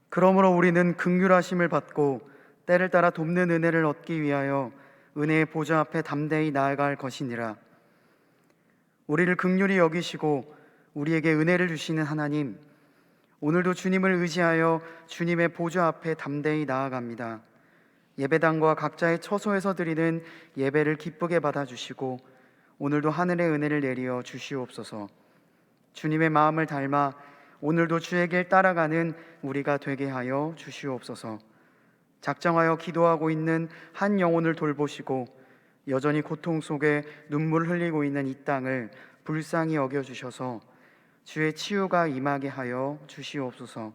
그러므로 우리는 긍휼하심을 받고 때를 따라 돕는 은혜를 얻기 위하여 은혜의 보좌 앞에 담대히 나아갈 것이니라. 우리를 긍휼히 여기시고 우리에게 은혜를 주시는 하나님, 오늘도 주님을 의지하여 주님의 보좌 앞에 담대히 나아갑니다. 예배당과 각자의 처소에서 드리는 예배를 기쁘게 받아주시고 오늘도 하늘의 은혜를 내리어 주시옵소서. 주님의 마음을 닮아 오늘도 주의 길 따라가는 우리가 되게 하여 주시옵소서. 작정하여 기도하고 있는 한 영혼을 돌보시고 여전히 고통 속에 눈물 흘리고 있는 이 땅을 불쌍히 여겨주셔서 주의 치유가 임하게 하여 주시옵소서.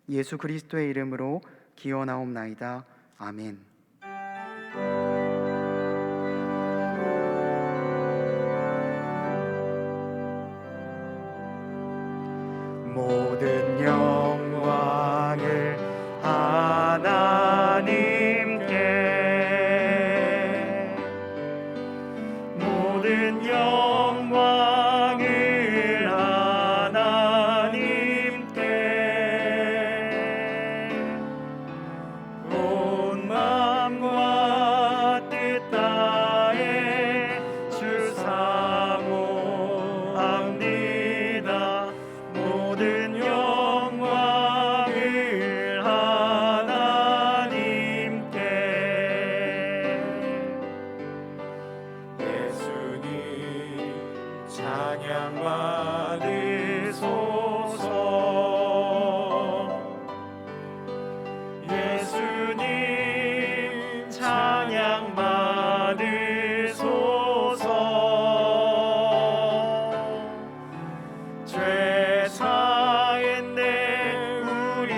예수 그리스도의 이름으로 기원하옵나이다. 아멘. 모든 영광을 하나님께, 모든 영광을 하나님께, 온 마음과 뜻 다해 주 사모합니다. 모든 영광을 하나님께. 예수님 찬양 받으소서. 예수님 찬양 받으소서. 죄 사했네 우리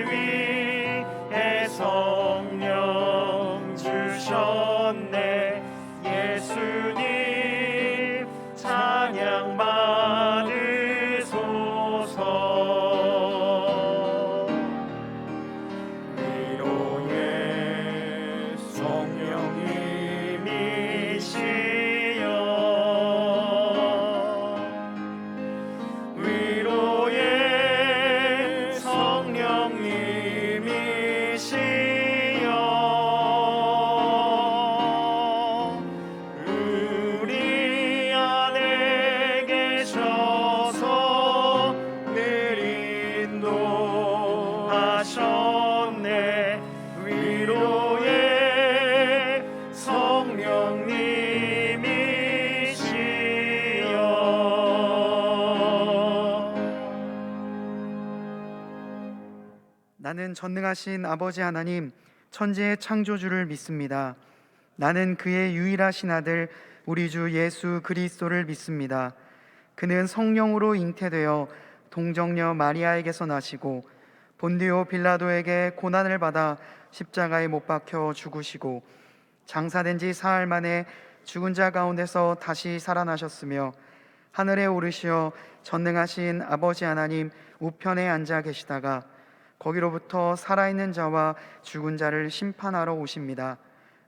위에 성령 주셨네. 예수님 찬양 받으소서. 위로의 성령님이시여, 위로의 성령님이시여, 우리 안에 계셔서 늘 인도하셨네. 위로의 성령님이시여. 나는 전능하신 아버지 하나님, 천지의 창조주를 믿습니다. 나는 그의 유일하신 아들 우리 주 예수 그리스도를 믿습니다. 그는 성령으로 잉태되어 동정녀 마리아에게서 나시고 본디오 빌라도에게 고난을 받아 십자가에 못 박혀 죽으시고 장사된 지 사흘 만에 죽은 자 가운데서 다시 살아나셨으며 하늘에 오르시어 전능하신 아버지 하나님 우편에 앉아 계시다가 거기로부터 살아있는 자와 죽은 자를 심판하러 오십니다.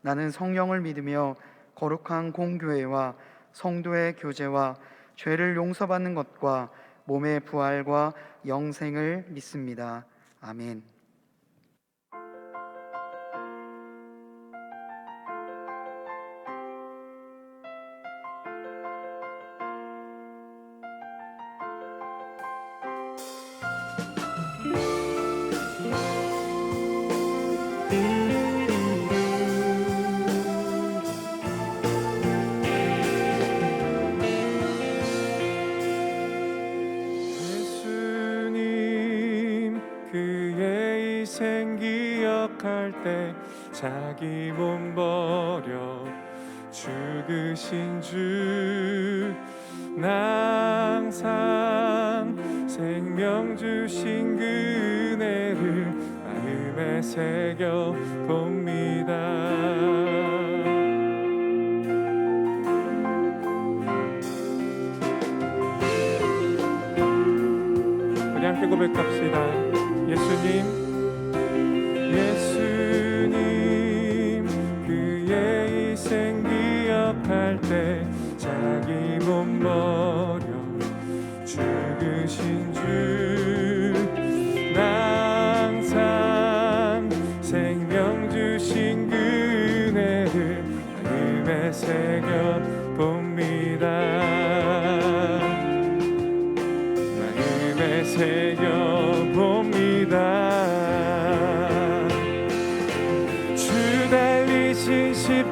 나는 성령을 믿으며 거룩한 공교회와 성도의 교제와 죄를 용서받는 것과 몸의 부활과 영생을 믿습니다. 아멘. 예수님 그의 희생 기억할 때 자기 몸 버려 죽으신 주, 나 항상 생명 주신 그 은혜를 마음에 새겨 봅니다. 우리 함께 고백합시다. 예수님 그의 희생 기억할 때 자기 몸 버려 죽으신 주, 나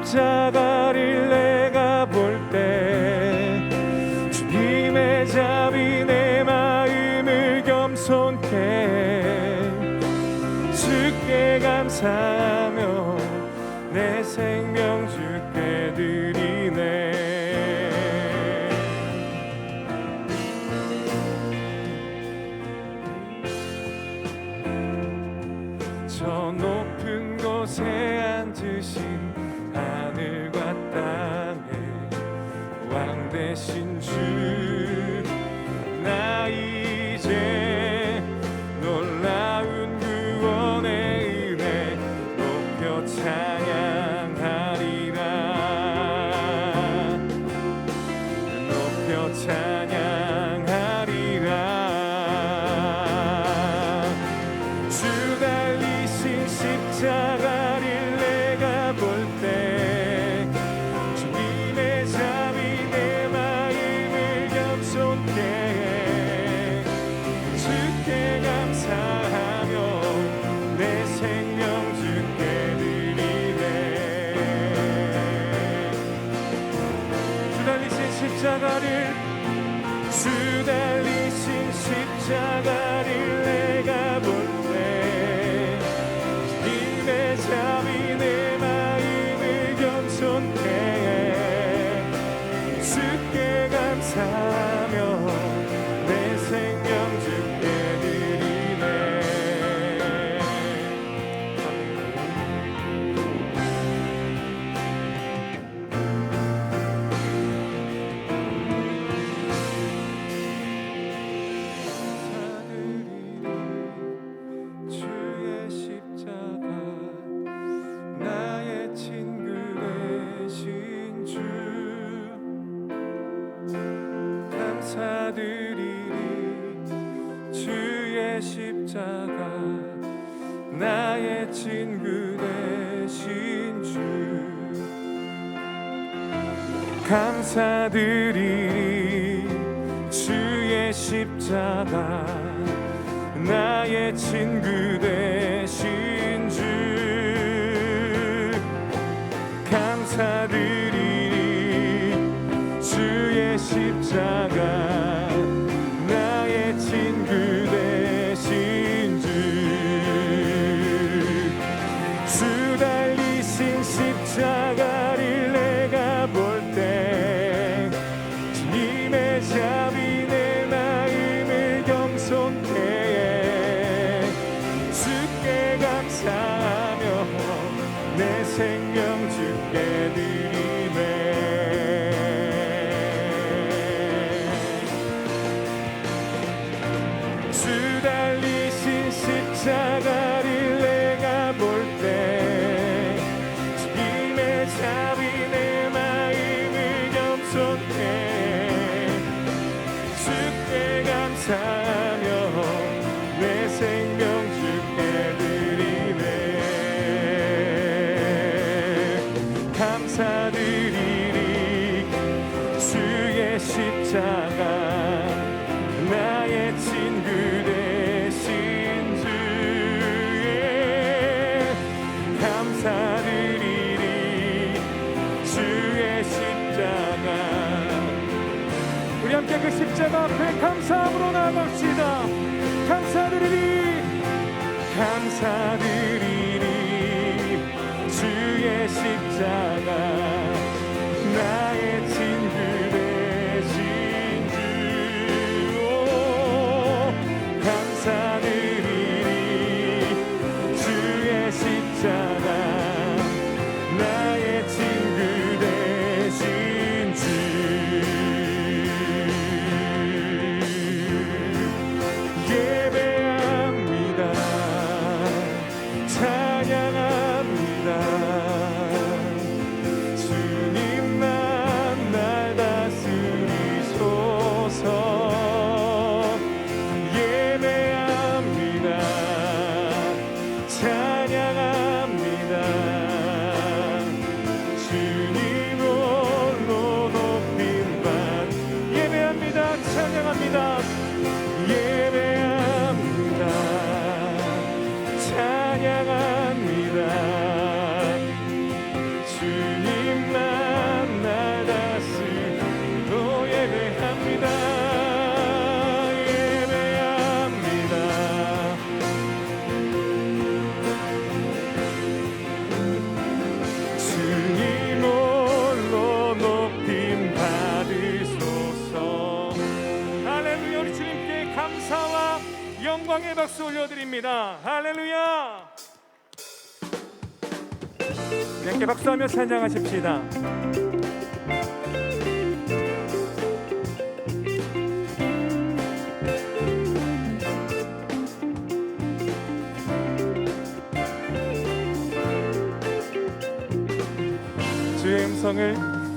십자가를 내가 볼 때 주님의 자비 내 마음을 겸손케 주께 감사하며 내 생명 주께 드리네. 저 높은 곳에 앉으신 하늘과 땅에 왕 되신 주, 나 이제 놀라운 구원의 은혜 높여 찬양하리라. 높여 찬양하리라. 주 달리신 십자가를 내가 볼 때 주님의 자비 내 마음을 겸손케 주께 감사하며 내 생명 주께 드리네. 주 달리신 십자가를 내가 볼 때 주님의 자비 내 마음을 겸손케 주께 감사하며 내 생명 주께 드리네. 주의 십자가 나의 친구 되신 주 감사드리리. 주의 십자가 나의 친구 되신 주 감사드리리. 주의 십자가 나의 친구 되신 주 감사드리리. 주의 십자가 나의 친구 되신 주 달리신 십자가를 내가 볼 때 주님의 자비 내 마음을 겸손케 주께 감사하며 내 생명 주께 드리네. 주 달리신 십자가를 내가 볼 때 주님의 자비 내 마음을 겸손케 주께 감사하며 내 생명 주께 드리네. 감사드리리. 주의 십자가 나의 친구 되신 주 감사드리리. 주의 십자가 우리 함께 그 십자가 앞에 감사함으로 나아갑시다. 감사드리리. 감사드리리. 주의 십자가 나의 친구 되신 주 감사드리리. 주의 십자가 나의 친구 되신 주 예배합니다. 찬양합니다. 주의 영광의 박수 올려드립니다. 할렐루야. 우리 함께 박수하며 찬양하십시다.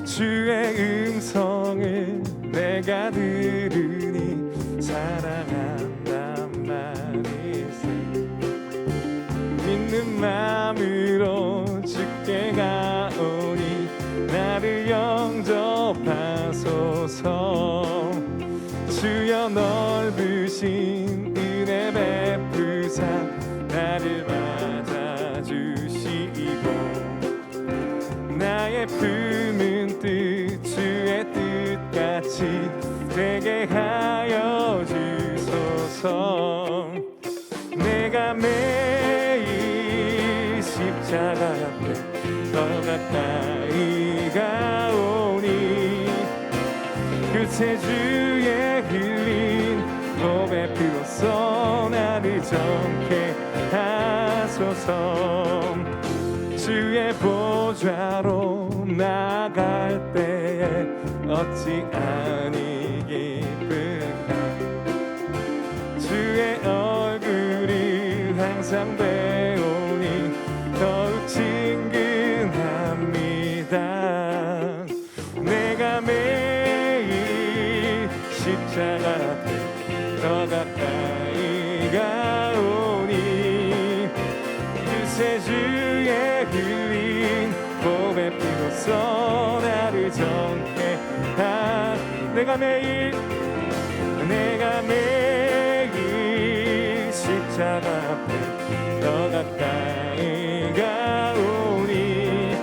주의 음성을 내가 들으니 사랑한단 말일세. 믿는 마음으로 주께 가오니 나를 영접하소서. 주여 넓으신 은혜 베푸사 나를 맞아주시고 나의 품은 뜻 주의 뜻같이 되게 하여 주소서. 내가 매일 십자가 앞에 더 가까이 가오니 그새 주의 흘린 몸의 피로써 나를 정케 하소서. 주의 보좌로 나갈 때에 어찌 아니 기쁜가. 주의 얼굴이 항상 배우니 더욱 친근합니다. 내가 매일 십자가 앞에 더 가까이 가오니 그새 주의 흘린 몸의 피로써 나를 정케 하. 내가 매일 십자가 앞에 더 가까이 가오니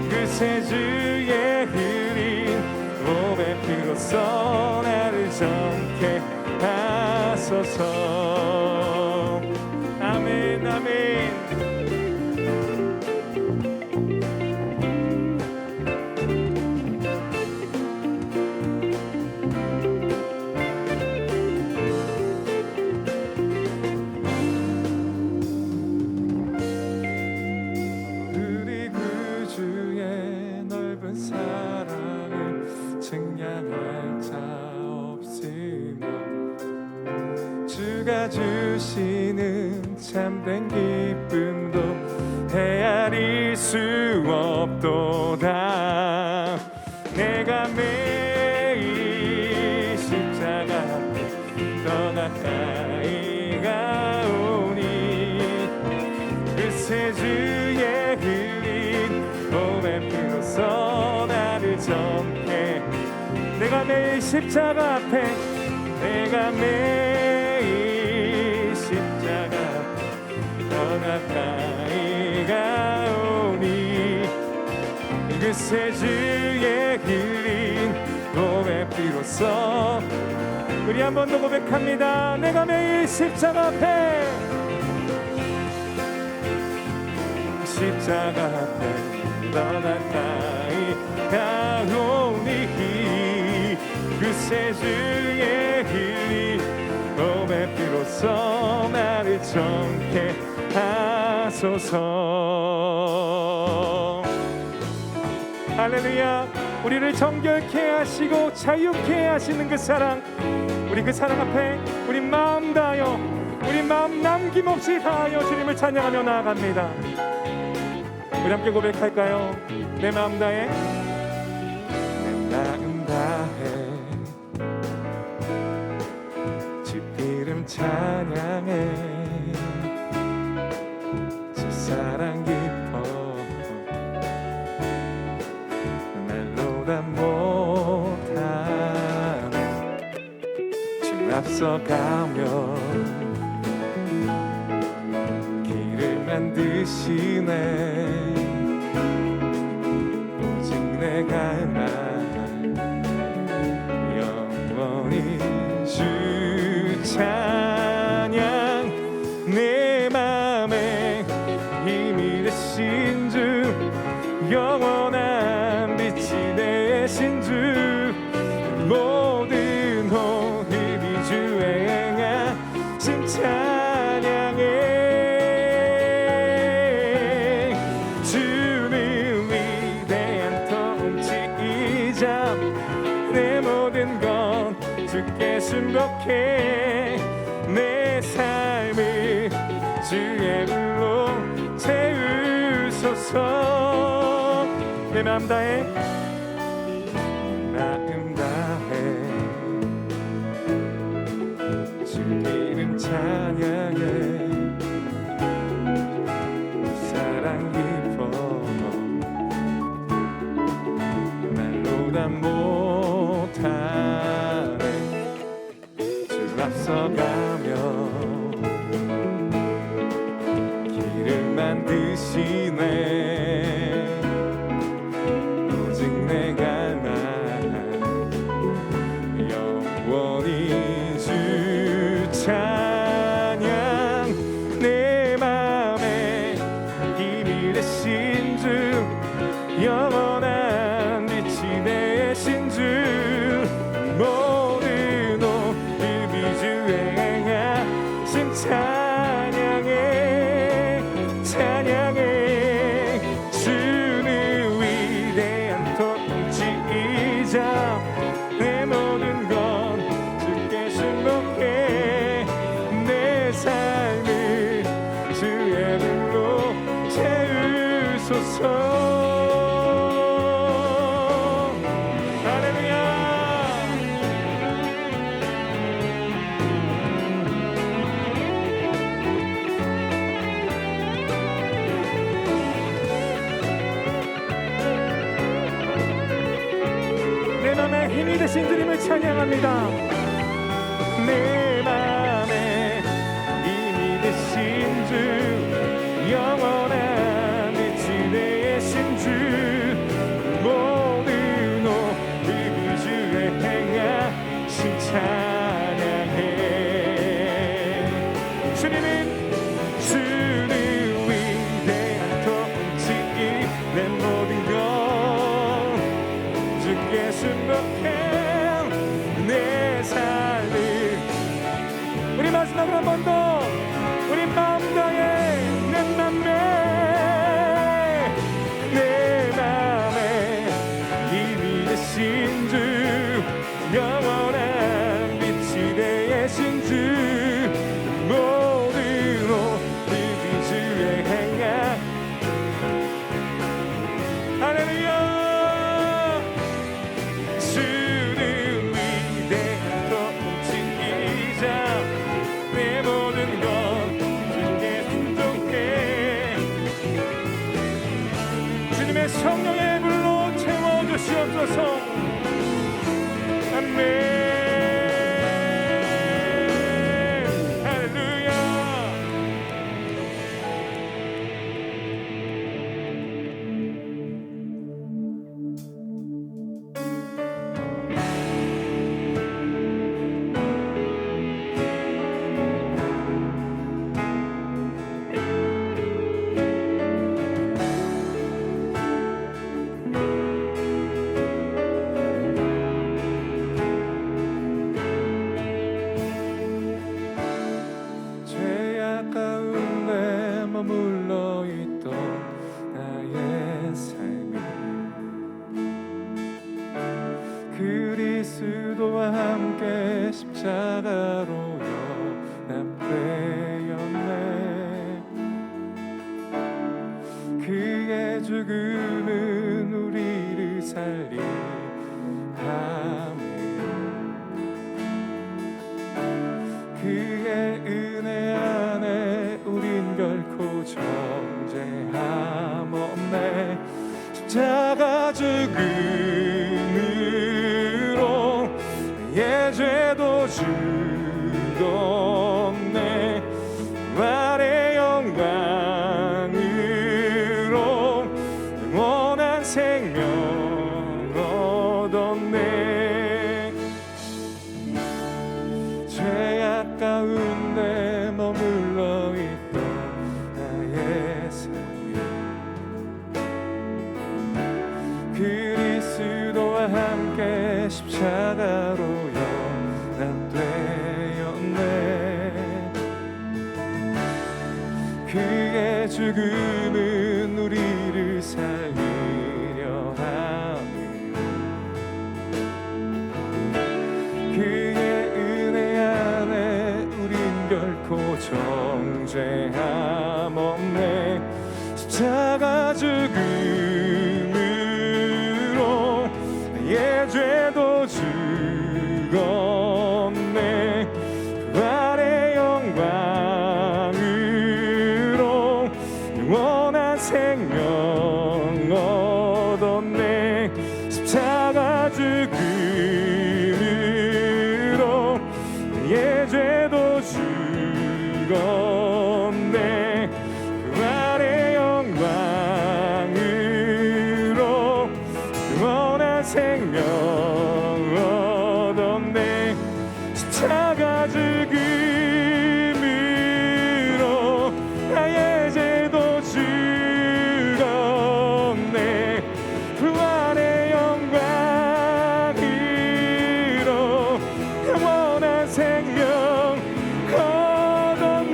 그새 주의 흘린 몸의 피로써 나를 정케 하소서. 아멘 아멘. 주가 주시는 참된 기쁨도 헤아릴 수 없도다. 내가 매일 십자가 앞에 더 가까이 가오니 그새 주의 흘린 몸의 피로써 나를 정케. 내가 매일 십자가 앞에 내가 매일 십자가 더 가까이 가오니 그새 주의 흘린 몸의 피로써. 우리 한 번 더 고백합니다. 내가 매일 십자가 앞에 십자가 앞에 더 가까이 가오니 그새 주의 흘린 몸의 피로써 나를 정케 하소서. 할렐루야. 우리를 정결케 하시고 자유케 하시는 그 사랑, 우리 그 사랑 앞에 우리 마음 다하여, 우리 마음 남김없이 다하여 주님을 찬양하며 나아갑니다. 우리 함께 고백할까요? 내 마음 다해, 내 마음 다해 주 이름 찬양해. 주 사랑 깊어 말로 다 못하네. 주 앞서가며 길을 만드시네. 오직 내가 영원히 주 찬양. 내 맘에 힘이 되신 주, 영원한 빛이 되신 주, 모든 호흡이 주의 행하시네. 신 찬양해. 주는 위대한 통치이자 내 모든 건 주께 순복해. 내 삶을 주의 불로 채우소서. 내 마음 다해 주 이름 찬양해. 사랑 깊어 말로 다 못하네. 주 앞서가며 길을 만드시네. 오직 내가 영원히 주 찬양. 내 맘에 힘이 되신 주 영원한 빛이 되신 주 모든 오름이 주의 행하신 찬양해. 찬양해. 주는 위대한 통치이자 내 모든 것 주께 순복해. 내 삶을 주의 불로 채우소서. 할렐루야. 내 맘에 힘이 되신 주님을 찬양합니다. 내 맘에 힘이 되신 주 영원한 빛이 되신 주 모든 오름이 주의 행하신 찬양해. 주는 위대한 통치이 내 모든 것 주께 순복해. 내 삶을 우리 마지막으로 한 번 더 우리 마음 다해. 내 맘에 힘이 되신 주 영원한 빛이 되신 주 모든 오름이 주의 행하. 할렐루야. 주는 위대한 통치이자 내 모든 것 주께 순종해. 주님의 성령의 불로 채워주시옵소서. 아멘. 할렐루야. 죄악 가운데 머물러 있던 나의 삶이 그리스도와 함께 십자가로 연합되었네. 그의 죽음은 우리를 살리하며 그의 은혜 안에 우린 결코 정죄함 없네. 십자가 죽음으로 내 죄도 죽었네. 부활의 영광으로 그의 죽음은 우리를 살리려 함이요 그의 은혜 안에 우린 결코 정죄함 없네. 십자가 죽음으로 나의 죄도 죽었네. 부활의 영광으로 영원한 생명 얻었네. 십자가 죽음으로 나의 죄도 죽었네. 부활의 영광으로 영원한 생명 얻었네. 십자가 죽음으로 나의 죄도 죽었네. 부활의 영광으로 영원한 생명 얻었네.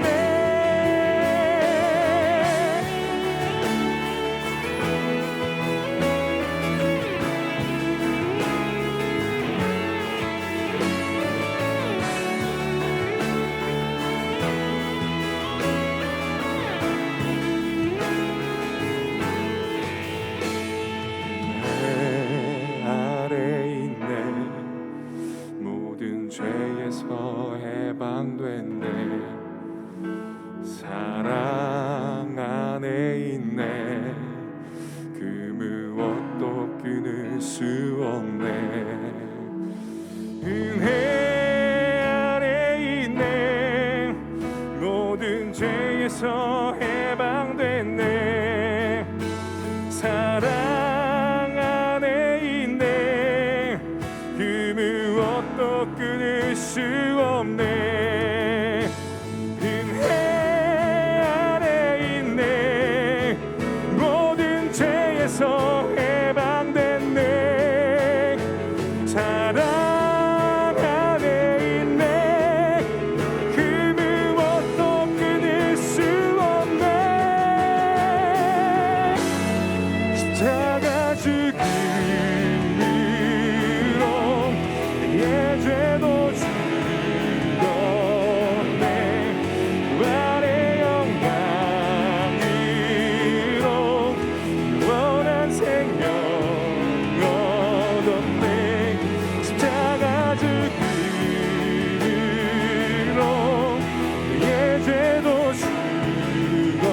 내 아래 있네. 모든 죄에서 해방됐네. 사랑 안에 있네. 그 무엇도 끊을 수 없네. 은혜 아래 있네. 모든 죄에서 해방됐네. 사랑 안에 있네. 그 무엇도 끊을 수 없네. 은혜 안에 있네. 모든 죄에서 해방됐네. 사랑 안에 있네. 그 무엇도 끊을 수 없네. 십자가 죽음으로 나의 죄도 죽었네. 부활의 영광으로 영원한 생명 얻었네. 십자가 죽음으로 나의 죄도 죽었네.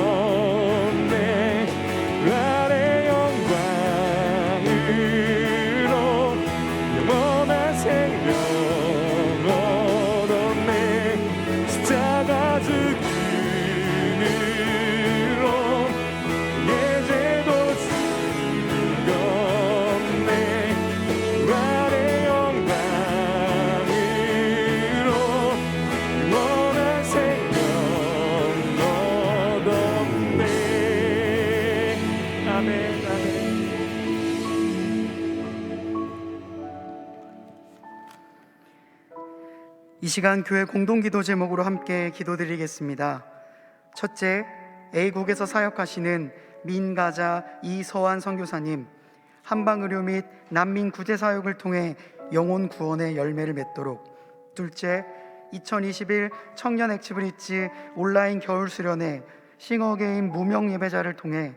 부활의 영광으로 영원한 생명 얻었네. 십자가 죽음으로 나의 죄도 죽었네. 부활의 영광으로 영원한 생명 얻었네. 아멘, 아멘. 이 시간 교회 공동기도 제목으로 함께 기도드리겠습니다. 첫째, A국에서 사역하시는 민가자 이서환 선교사님, 한방의료 및 난민 구제 사역을 통해 영혼 구원의 열매를 맺도록. 둘째, 2021 청년 액티브리지 온라인 겨울 수련회 싱어게인 무명 예배자를 통해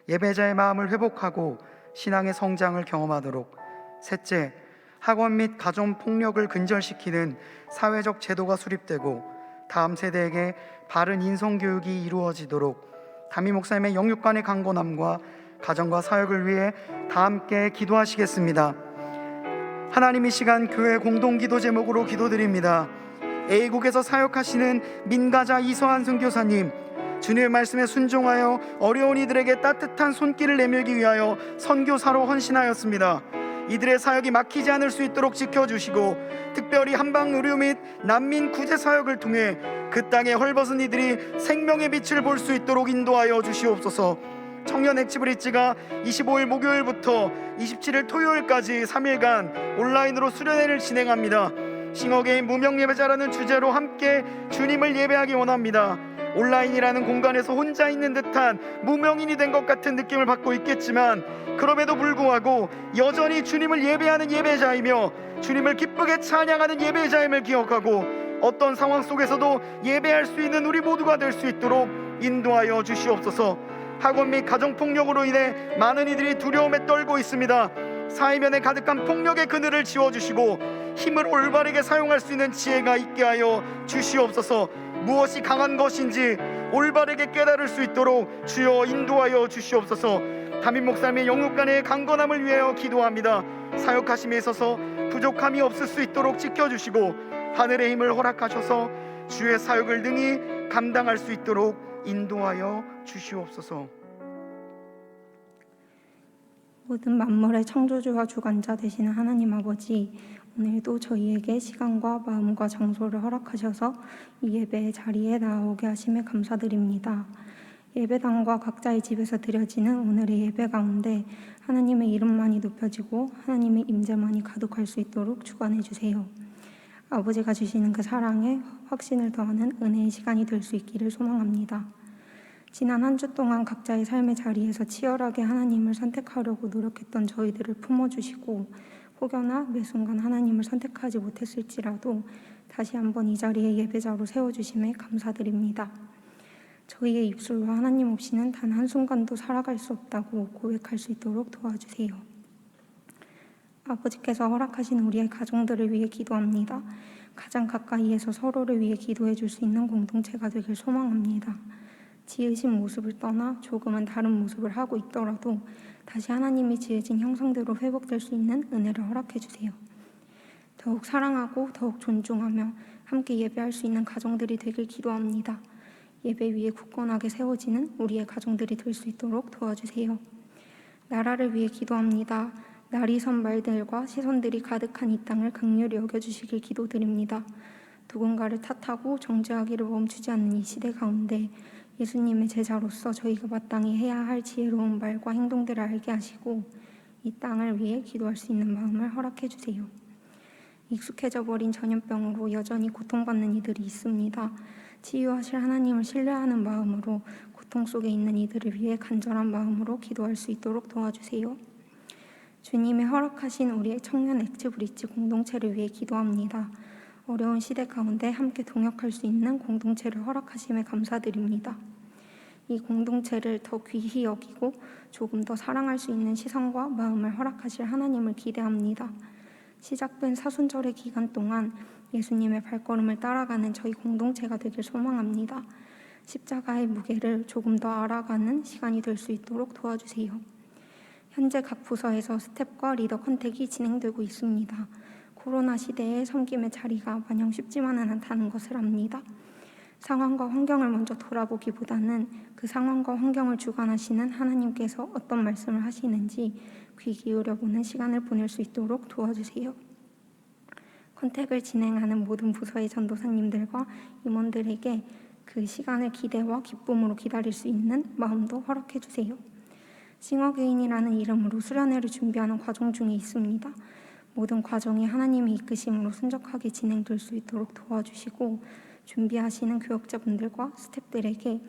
예배자의 마음을 회복하고 신앙의 성장을 경험하도록. 셋째, 학원 및 가정 폭력을 근절시키는 사회적 제도가 수립되고 다음 세대에게 바른 인성 교육이 이루어지도록 담임 목사님의 영육간의 강건함과 가정과 사역을 위해 다 함께 기도하시겠습니다. 하나님, 이 시간 교회 공동기도 제목으로 기도드립니다. A국에서 사역하시는 민가자 이서한 선교사님, 주님의 말씀에 순종하여 어려운 이들에게 따뜻한 손길을 내밀기 위하여 선교사로 헌신하였습니다. 이들의 사역이 막히지 않을 수 있도록 지켜주시고 특별히 한방의료 및 난민 구제 사역을 통해 그 땅에 헐벗은 이들이 생명의 빛을 볼 수 있도록 인도하여 주시옵소서. 청년 액티브리지가 25일 목요일부터 27일 토요일까지 3일간 온라인으로 수련회를 진행합니다. 싱어게인 무명 예배자라는 주제로 함께 주님을 예배하기 원합니다. 온라인이라는 공간에서 혼자 있는 듯한 무명인이 된 것 같은 느낌을 받고 있겠지만, 그럼에도 불구하고 여전히 주님을 예배하는 예배자이며 주님을 기쁘게 찬양하는 예배자임을 기억하고 어떤 상황 속에서도 예배할 수 있는 우리 모두가 될 수 있도록 인도하여 주시옵소서. 학원 및 가정폭력으로 인해 많은 이들이 두려움에 떨고 있습니다. 사이면에 가득한 폭력의 그늘을 지워주시고 힘을 올바르게 사용할 수 있는 지혜가 있게 하여 주시옵소서. 무엇이 강한 것인지 올바르게 깨달을 수 있도록 주여 인도하여 주시옵소서. 담임 목사님의 영육간의 강건함을 위하여 기도합니다. 사역하심에 있어서 부족함이 없을 수 있도록 지켜주시고 하늘의 힘을 허락하셔서 주의 사역을 능히 감당할 수 있도록 인도하여 주시옵소서. 모든 만물의 창조주와 주관자 되시는 하나님 아버지, 오늘도 저희에게 시간과 마음과 장소를 허락하셔서 이 예배의 자리에 나오게 하심에 감사드립니다. 예배당과 각자의 집에서 드려지는 오늘의 예배 가운데 하나님의 이름만이 높여지고 하나님의 임재만이 가득할 수 있도록 주관해 주세요. 아버지가 주시는 그 사랑에 확신을 더하는 은혜의 시간이 될 수 있기를 소망합니다. 지난 한 주 동안 각자의 삶의 자리에서 치열하게 하나님을 선택하려고 노력했던 저희들을 품어주시고 혹여나 매 순간 하나님을 선택하지 못했을지라도 다시 한번 이 자리에 예배자로 세워주심에 감사드립니다. 저희의 입술로 하나님 없이는 단 한순간도 살아갈 수 없다고 고백할 수 있도록 도와주세요. 아버지께서 허락하신 우리의 가정들을 위해 기도합니다. 가장 가까이에서 서로를 위해 기도해 줄 수 있는 공동체가 되길 소망합니다. 지으신 모습을 떠나 조금은 다른 모습을 하고 있더라도 다시 하나님이 지으신 형상대로 회복될 수 있는 은혜를 허락해 주세요. 더욱 사랑하고 더욱 존중하며 함께 예배할 수 있는 가정들이 되길 기도합니다. 예배 위에 굳건하게 세워지는 우리의 가정들이 될 수 있도록 도와주세요. 나라를 위해 기도합니다. 날이 선 말들과 시선들이 가득한 이 땅을 긍휼히 여겨주시길 기도드립니다. 누군가를 탓하고 정죄하기를 멈추지 않는 이 시대 가운데 예수님의 제자로서 저희가 마땅히 해야 할 지혜로운 말과 행동들을 알게 하시고 이 땅을 위해 기도할 수 있는 마음을 허락해 주세요. 익숙해져 버린 전염병으로 여전히 고통받는 이들이 있습니다. 치유하실 하나님을 신뢰하는 마음으로 고통 속에 있는 이들을 위해 간절한 마음으로 기도할 수 있도록 도와주세요. 주님이 허락하신 우리의 청년 엑스브릿지 공동체를 위해 기도합니다. 어려운 시대 가운데 함께 동역할 수 있는 공동체를 허락하심에 감사드립니다. 이 공동체를 더 귀히 여기고 조금 더 사랑할 수 있는 시선과 마음을 허락하실 하나님을 기대합니다. 시작된 사순절의 기간 동안 예수님의 발걸음을 따라가는 저희 공동체가 되길 소망합니다. 십자가의 무게를 조금 더 알아가는 시간이 될 수 있도록 도와주세요. 현재 각 부서에서 스텝과 리더 컨택이 진행되고 있습니다. 코로나 시대에 섬김의 자리가 마냥 쉽지만은 않다는 것을 압니다. 상황과 환경을 먼저 돌아보기보다는 그 상황과 환경을 주관하시는 하나님께서 어떤 말씀을 하시는지 귀 기울여보는 시간을 보낼 수 있도록 도와주세요. 컨택을 진행하는 모든 부서의 전도사님들과 임원들에게 그 시간을 기대와 기쁨으로 기다릴 수 있는 마음도 허락해 주세요. 싱어게인이라는 이름으로 수련회를 준비하는 과정 중에 있습니다. 모든 과정이 하나님의 이끄심으로 순적하게 진행될 수 있도록 도와주시고 준비하시는 교역자분들과 스태프들에게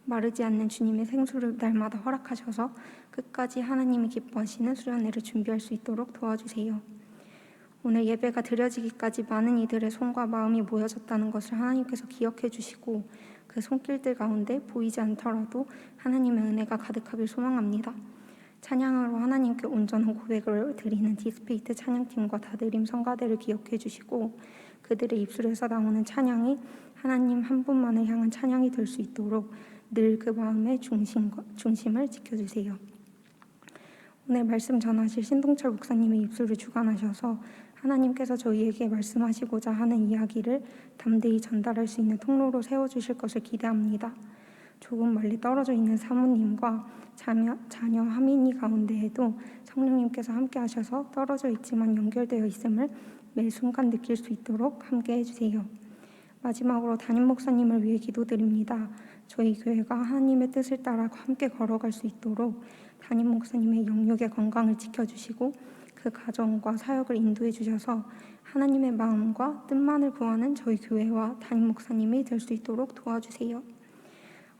마르지 않는 주님의 생수를 날마다 허락하셔서 끝까지 하나님이 기뻐하시는 수련회를 준비할 수 있도록 도와주세요. 오늘 예배가 드려지기까지 많은 이들의 손과 마음이 모여졌다는 것을 하나님께서 기억해 주시고 그 손길들 가운데 보이지 않더라도 하나님의 은혜가 가득하길 소망합니다. 찬양으로 하나님께 온전한 고백을 드리는 디스페이트 찬양팀과 다드림 성가대를 기억해 주시고 그들의 입술에서 나오는 찬양이 하나님 한 분만을 향한 찬양이 될 수 있도록 늘 그 마음의 중심을 지켜주세요. 오늘 말씀 전하실 신동철 목사님의 입술을 주관하셔서 하나님께서 저희에게 말씀하시고자 하는 이야기를 담대히 전달할 수 있는 통로로 세워주실 것을 기대합니다. 조금 멀리 떨어져 있는 사모님과 자녀 하민이 가운데에도 성령님께서 함께 하셔서 떨어져 있지만 연결되어 있음을 매 순간 느낄 수 있도록 함께 해주세요. 마지막으로 담임 목사님을 위해 기도드립니다. 저희 교회가 하나님의 뜻을 따라 함께 걸어갈 수 있도록 담임 목사님의 영육의 건강을 지켜주시고 그 가정과 사역을 인도해 주셔서 하나님의 마음과 뜻만을 구하는 저희 교회와 담임 목사님이 될 수 있도록 도와주세요.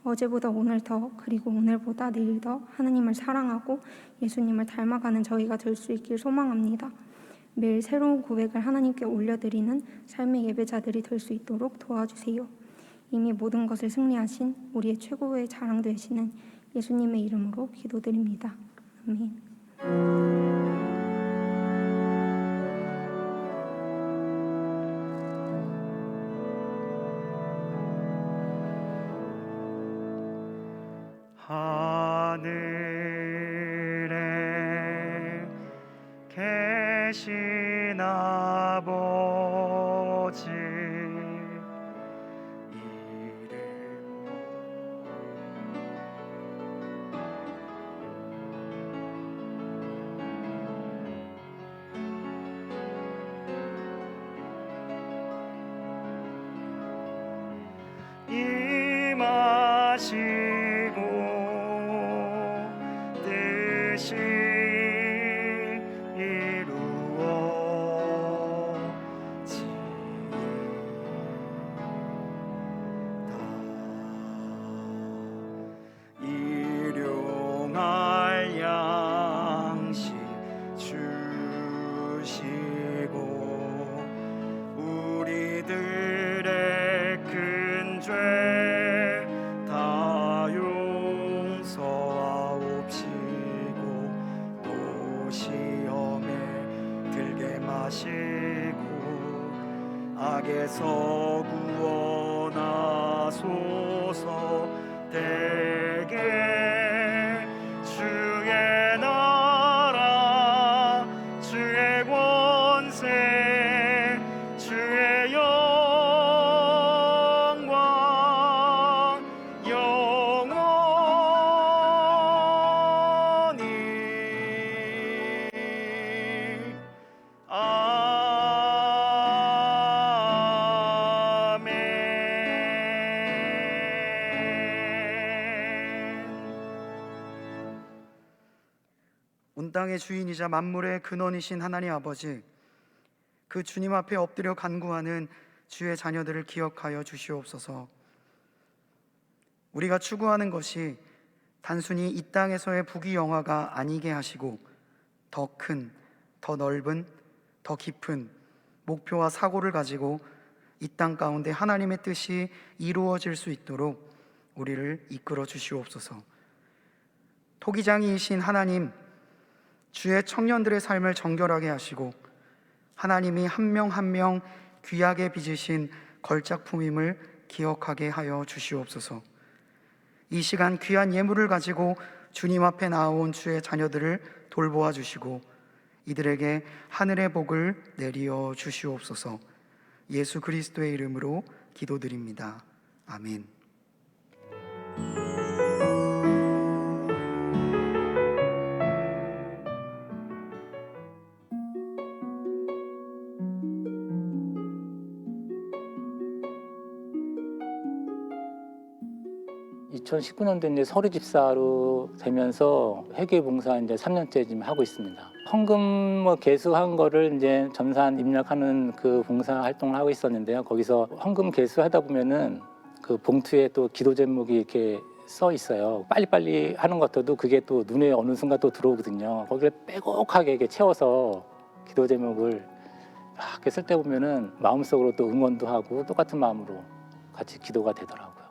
어제보다 오늘 더, 그리고 오늘보다 내일 더 하나님을 사랑하고 예수님을 닮아가는 저희가 될 수 있길 소망합니다. 매일 새로운 고백을 하나님께 올려드리는 삶의 예배자들이 될 수 있도록 도와주세요. 이미 모든 것을 승리하신 우리의 최고의 자랑 되시는 예수님의 이름으로 기도드립니다. 아멘. 하늘에 계신 아버지 임하시고 뜻이 이루어지이다. 일용할 양식 주시고 우리들의 큰 죄 다 용서하옵시고 또 시험에 들게 마시고 악에서 구원하소서. 대개 주의 나라 주의 권세 주의 영광 영원히 아멘. 온 땅의 주인이자 만물의 근원이신 하나님 아버지, 그 주님 앞에 엎드려 간구하는 주의 자녀들을 기억하여 주시옵소서. 우리가 추구하는 것이 단순히 이 땅에서의 부귀영화가 아니게 하시고 더 큰, 더 넓은, 더 깊은 목표와 사고를 가지고 이 땅 가운데 하나님의 뜻이 이루어질 수 있도록 우리를 이끌어 주시옵소서. 토기장이이신 하나님, 주의 청년들의 삶을 정결하게 하시고 하나님이 한 명 한 명 귀하게 빚으신 걸작품임을 기억하게 하여 주시옵소서. 이 시간 귀한 예물을 가지고 주님 앞에 나아온 주의 자녀들을 돌보아 주시고 이들에게 하늘의 복을 내리어 주시옵소서. 예수 그리스도의 이름으로 기도드립니다. 아멘. 2019년도에 이제 서류 집사로 되면서 회계 봉사 이제 3년째 지금 하고 있습니다. 헌금 뭐 개수한 거를 이제 전산 입력하는 그 봉사 활동을 하고 있었는데요. 거기서 헌금 개수하다 보면은 그 봉투에 또 기도 제목이 이렇게 써 있어요. 빨리빨리 하는 것도 그게 또 눈에 어느 순간 또 들어오거든요. 거기를 빼곡하게 이렇게 채워서 기도 제목을 이렇게 쓸 때 보면은 마음속으로 또 응원도 하고 똑같은 마음으로 같이 기도가 되더라고요.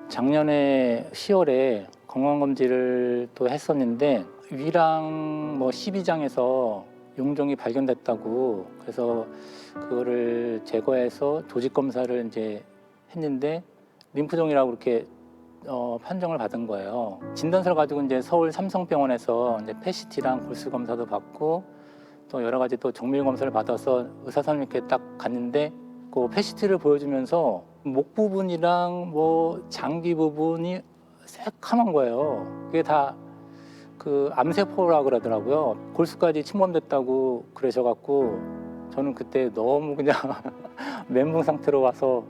작년에 10월에 건강검진을 또 했었는데 위랑 뭐 12장에서 용종이 발견됐다고 그래서 그거를 제거해서 조직 검사를 이제 했는데 림프종이라고 이렇게 판정을 받은 거예요. 진단서를 가지고 이제 서울 삼성병원에서 이제 PET-CT랑 골수 검사도 받고 또 여러 가지 또 정밀 검사를 받아서 의사 선생님께 딱 갔는데 그 PET-CT를 보여주면서 목 부분이랑 뭐 장기 부분이 새카만 거예요. 그게 다 그 암세포라 그러더라고요. 골수까지 침범됐다고 그러셔갖고 저는 그때 너무 그냥 멘붕 상태로 와서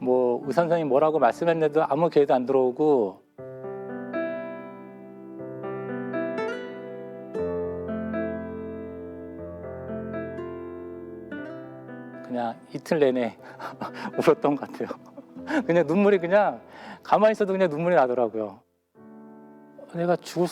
뭐 의사 선생님 뭐라고 말씀했는데도 아무 기회도 안 들어오고 그냥 이틀 내내 울었던 것 같아요. 그냥 눈물이 그냥 가만히 있어도 그냥 눈물이 나더라고요. 내가 죽을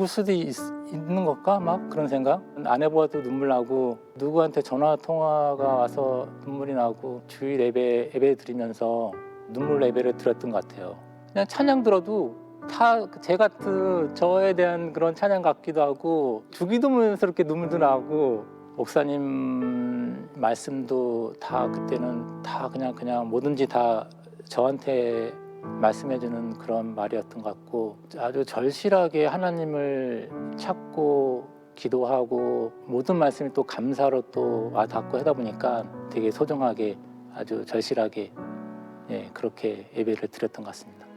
수도 있는 걸까? 막 그런 생각. 안 해보아도 눈물 나고 누구한테 전화 통화가 와서 눈물이 나고 주일 예배 드리면서 눈물 예배를 드렸던 것 같아요. 그냥 찬양 들어도 다 제 같은 저에 대한 그런 찬양 같기도 하고 주기도문스럽게 눈물도 나고 목사님 말씀도 다 그때는 다 그냥 뭐든지 다 저한테 말씀해주는 그런 말이었던 것 같고 아주 절실하게 하나님을 찾고 기도하고 모든 말씀이 또 감사로 또 와닿고 하다 보니까 되게 소중하게 아주 절실하게 그렇게 예배를 드렸던 것 같습니다.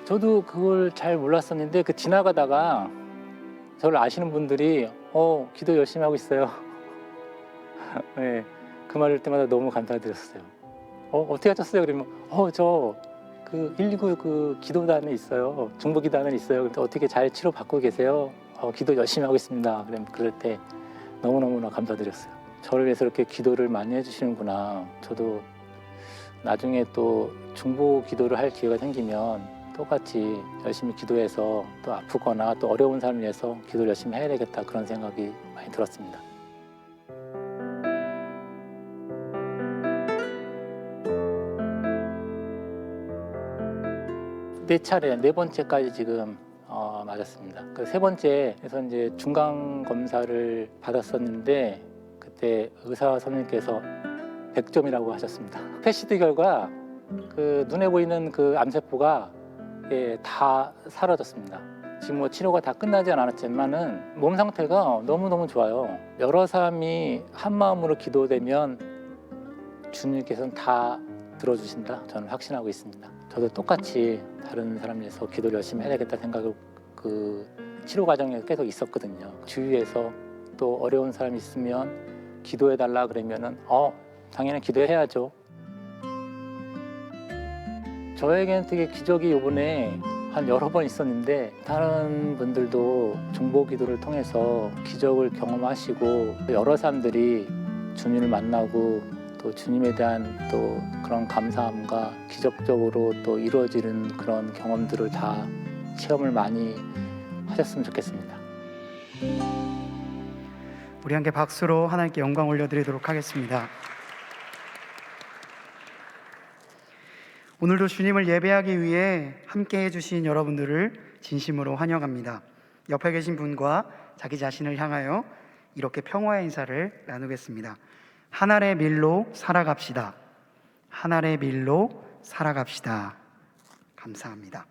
저도 그걸 잘 몰랐었는데 지나가다가 저를 아시는 분들이 기도 열심히 하고 있어요. 네, 그 말을 때마다 너무 감사드렸어요. 어떻게 하셨어요? 그러면 저 119 그 기도단에 있어요. 중보기도단에 있어요. 근데 어떻게 잘 치료받고 계세요? 기도 열심히 하고 있습니다. 그럴 때 너무너무나 감사드렸어요. 저를 위해서 이렇게 기도를 많이 해주시는구나. 저도 나중에 또 중보 기도를 할 기회가 생기면 똑같이 열심히 기도해서 또 아프거나 또 어려운 사람을 위해서 기도를 열심히 해야 되겠다 그런 생각이 많이 들었습니다. 네 번째까지 지금 맞았습니다. 그 세 번째에서 이제 중간 검사를 받았었는데 그때 의사 선생님께서 100점이라고 하셨습니다. 패시드 결과 그 눈에 보이는 그 암세포가 다 사라졌습니다. 지금 치료가 다 끝나지 않았지만은 몸 상태가 너무너무 좋아요. 여러 사람이 한 마음으로 기도되면 주님께서는 다 들어주신다. 저는 확신하고 있습니다. 저도 똑같이 다른 사람 위해서 기도를 열심히 해야 되겠다 생각을 그 치료 과정에 계속 있었거든요. 주위에서 또 어려운 사람이 있으면 기도해달라 그러면은 당연히 기도해야죠. 저에게는 되게 기적이 이번에 한 여러 번 있었는데 다른 분들도 중보 기도를 통해서 기적을 경험하시고 여러 사람들이 주님을 만나고 또 주님에 대한 또 그런 감사함과 기적적으로 또 이루어지는 그런 경험들을 다 체험을 많이 하셨으면 좋겠습니다. 우리 함께 박수로 하나님께 영광 올려드리도록 하겠습니다. 오늘도 주님을 예배하기 위해 함께 해주신 여러분들을 진심으로 환영합니다. 옆에 계신 분과 자기 자신을 향하여 이렇게 평화의 인사를 나누겠습니다. 하늘의 밀로 살아갑시다. 하늘의 밀로 살아갑시다. 감사합니다.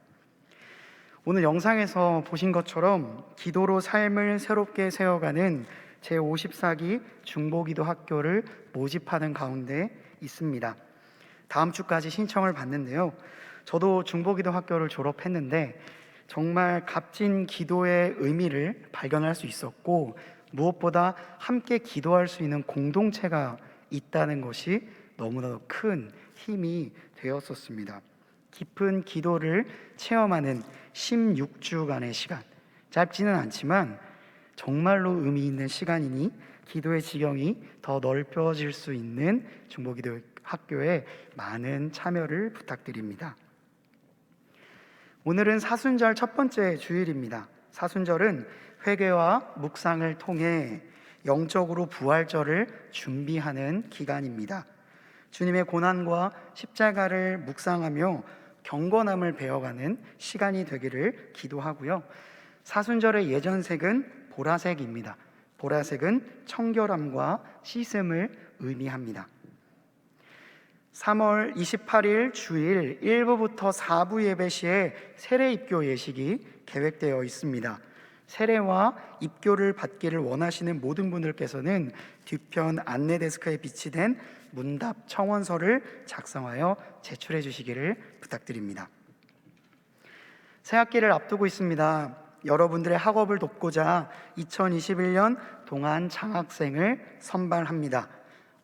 오늘 영상에서 보신 것처럼 기도로 삶을 새롭게 세워가는 제54기 중보기도 학교를 모집하는 가운데 있습니다. 다음 주까지 신청을 받는데요. 저도 중보기도 학교를 졸업했는데 정말 값진 기도의 의미를 발견할 수 있었고 무엇보다 함께 기도할 수 있는 공동체가 있다는 것이 너무나도 큰 힘이 되었었습니다. 깊은 기도를 체험하는 16주간의 시간, 짧지는 않지만 정말로 의미 있는 시간이니 기도의 지경이 더 넓혀질 수 있는 중보기도 학교에 많은 참여를 부탁드립니다. 오늘은 사순절 첫 번째 주일입니다. 사순절은 회개와 묵상을 통해 영적으로 부활절을 준비하는 기간입니다. 주님의 고난과 십자가를 묵상하며 경건함을 배워가는 시간이 되기를 기도하고요. 사순절의 예전색은 보라색입니다. 보라색은 청결함과 씻음을 의미합니다. 3월 28일 주일 1부부터 4부 예배 시에 세례 입교 예식이 계획되어 있습니다. 세례와 입교를 받기를 원하시는 모든 분들께서는 뒤편 안내 데스크에 비치된 문답 청원서를 작성하여 제출해 주시기를 부탁드립니다. 새학기를 앞두고 있습니다. 여러분들의 학업을 돕고자 2021년 동안 장학생을 선발합니다.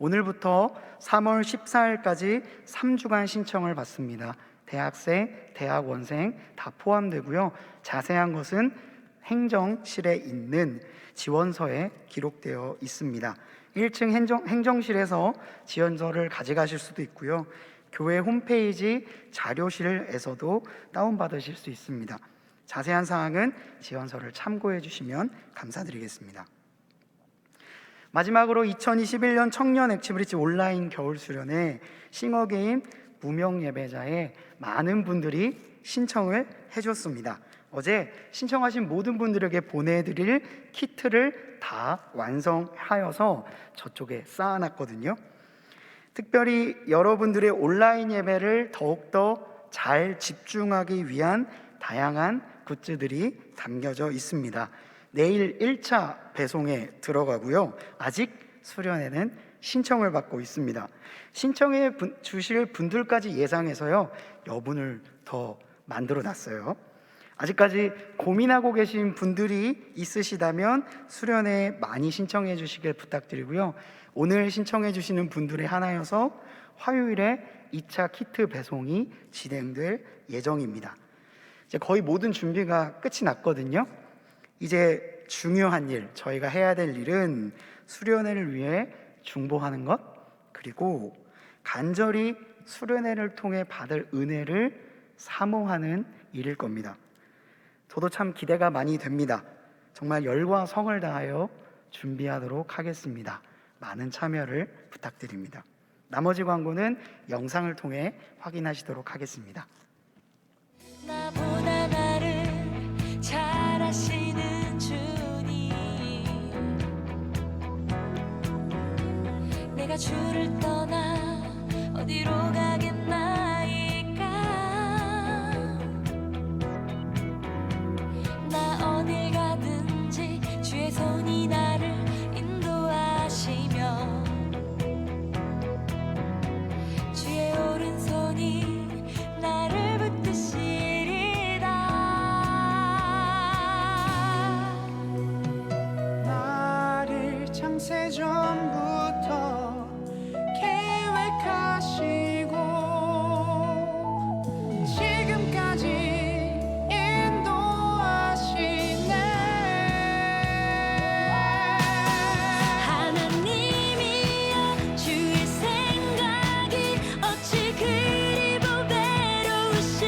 오늘부터 3월 14일까지 3주간 신청을 받습니다. 대학생, 대학원생 다 포함되고요. 자세한 것은 행정실에 있는 지원서에 기록되어 있습니다. 1층 행정실에서 지원서를 가져가실 수도 있고요. 교회 홈페이지 자료실에서도 다운받으실 수 있습니다. 자세한 사항은 지원서를 참고해 주시면 감사드리겠습니다. 마지막으로 2021년 청년 액티브리지 온라인 겨울 수련회 싱어게임 무명 예배자에 많은 분들이 신청을 해줬습니다. 어제 신청하신 모든 분들에게 보내드릴 키트를 다 완성하여서 저쪽에 쌓아놨거든요. 특별히 여러분들의 온라인 예배를 더욱더 잘 집중하기 위한 다양한 굿즈들이 담겨져 있습니다. 내일 1차 배송에 들어가고요. 아직 수련회는 신청을 받고 있습니다. 신청해 주실 분들까지 예상해서요, 여분을 더 만들어 놨어요. 아직까지 고민하고 계신 분들이 있으시다면 수련회 많이 신청해 주시길 부탁드리고요. 오늘 신청해 주시는 분들의 하나여서 화요일에 2차 키트 배송이 진행될 예정입니다. 이제 거의 모든 준비가 끝이 났거든요. 이제 중요한 일, 저희가 해야 될 일은 수련회를 위해 중보하는 것, 그리고 간절히 수련회를 통해 받을 은혜를 사모하는 일일 겁니다. 저도 참 기대가 많이 됩니다. 정말 열과 성을 다하여 준비하도록 하겠습니다. 많은 참여를 부탁드립니다. 나머지 광고는 영상을 통해 확인하시도록 하겠습니다. 나보다 나를 잘 아시는 주님, 내가 주를 떠나 어디로 가겠나이까. 나 어딜 가든지 주의 손이 나를 인도하시며 주의 오른손이 나를 붙드시리다. 나를 창세전부터 계획하시고 지금까지 인도하시네. 하나님이여, 주의 생각이 어찌 그리 보배로우신지요.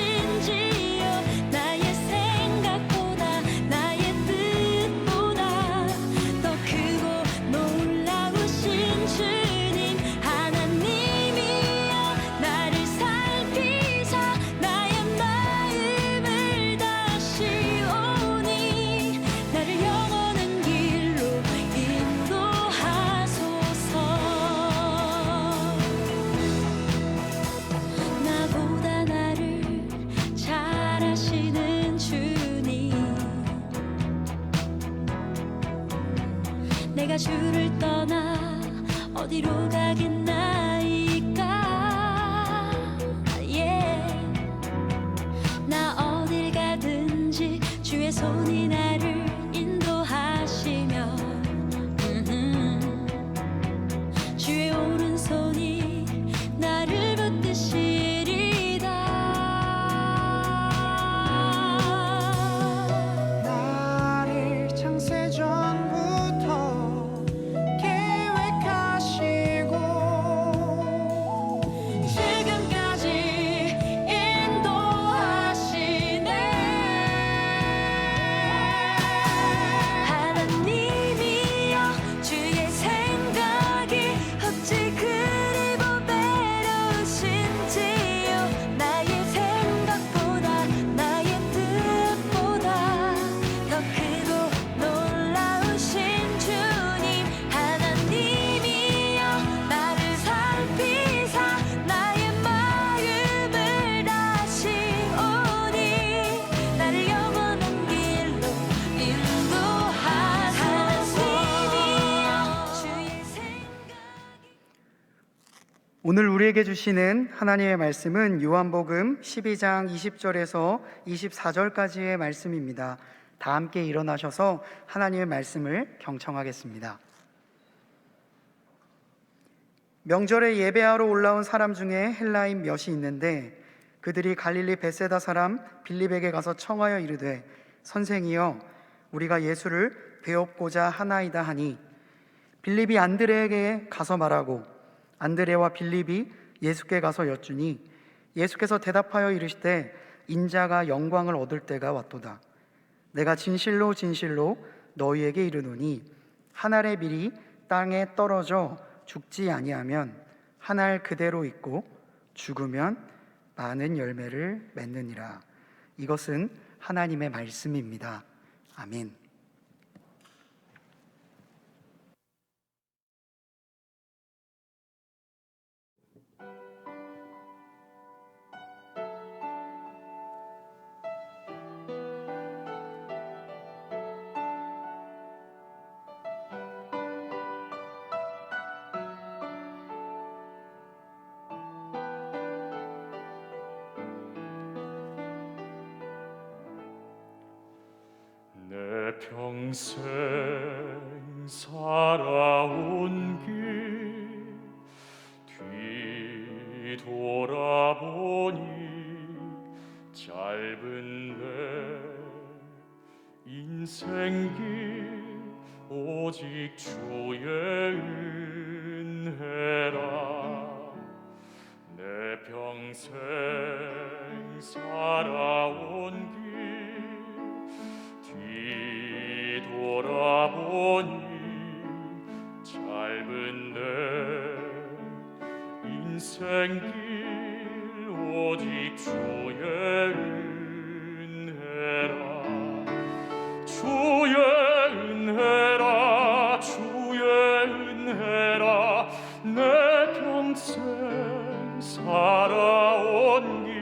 나의 생각보다 나의 뜻보다 더 크고 놀라우신 주님. 하나님이여, 나를 살피사 나의 마음을 다시오니 나를 영원한 길로 인도하소서. 나보다 나를 잘 아시는 주님, 내가 주를 떠나 어디로 가겠나이까. 나 어딜 가든지 주의 손이 나를 인도하시며 주의 오른손이 나를 붙드시리다. 나를 창세전부터 계획하시고 지금까지 인도하시네. 하나님이여, 주의 생각이 어찌 그리 보배로우신지요. 나의 생각보다 나의 뜻보다 더 크고 놀라우신 주님. 하나님이여, 나를 살피사 나의 마음을 다시오니 나를 영원한 길로 인도하소서. 주의 생각. 오늘 우리에게 주시는 하나님의 말씀은 요한복음 12장 20절에서 24절까지의 말씀입니다. 다 함께 일어나셔서 하나님의 말씀을 경청하겠습니다. 명절에 예배하러 올라온 사람 중에 헬라인 몇이 있는데 그들이 갈릴리 베세다 사람 빌립에게 가서 청하여 이르되 선생이여 우리가 예수를 배웁고자 하나이다 하니 빌립이 안드레에게 가서 말하고 안드레와 빌립이 예수께 가서 여쭈니 예수께서 대답하여 이르시되 인자가 영광을 얻을 때가 왔도다. 내가 진실로 진실로 너희에게 이르노니 한 알의 밀이 땅에 떨어져 죽지 아니하면 한 알 그대로 있고 죽으면 많은 열매를 맺느니라. 이것은 하나님의 말씀입니다. 아멘. 내 평생 살아온 길 뒤돌아보니 짧은 내 인생길 오직 주의 은혜라. 내 평생 살아온 길 뒤돌아보니 짧은 내 인생길 오직 주의 은혜라. 주의 은혜라 주의 은혜라. 내 평생 살아온 길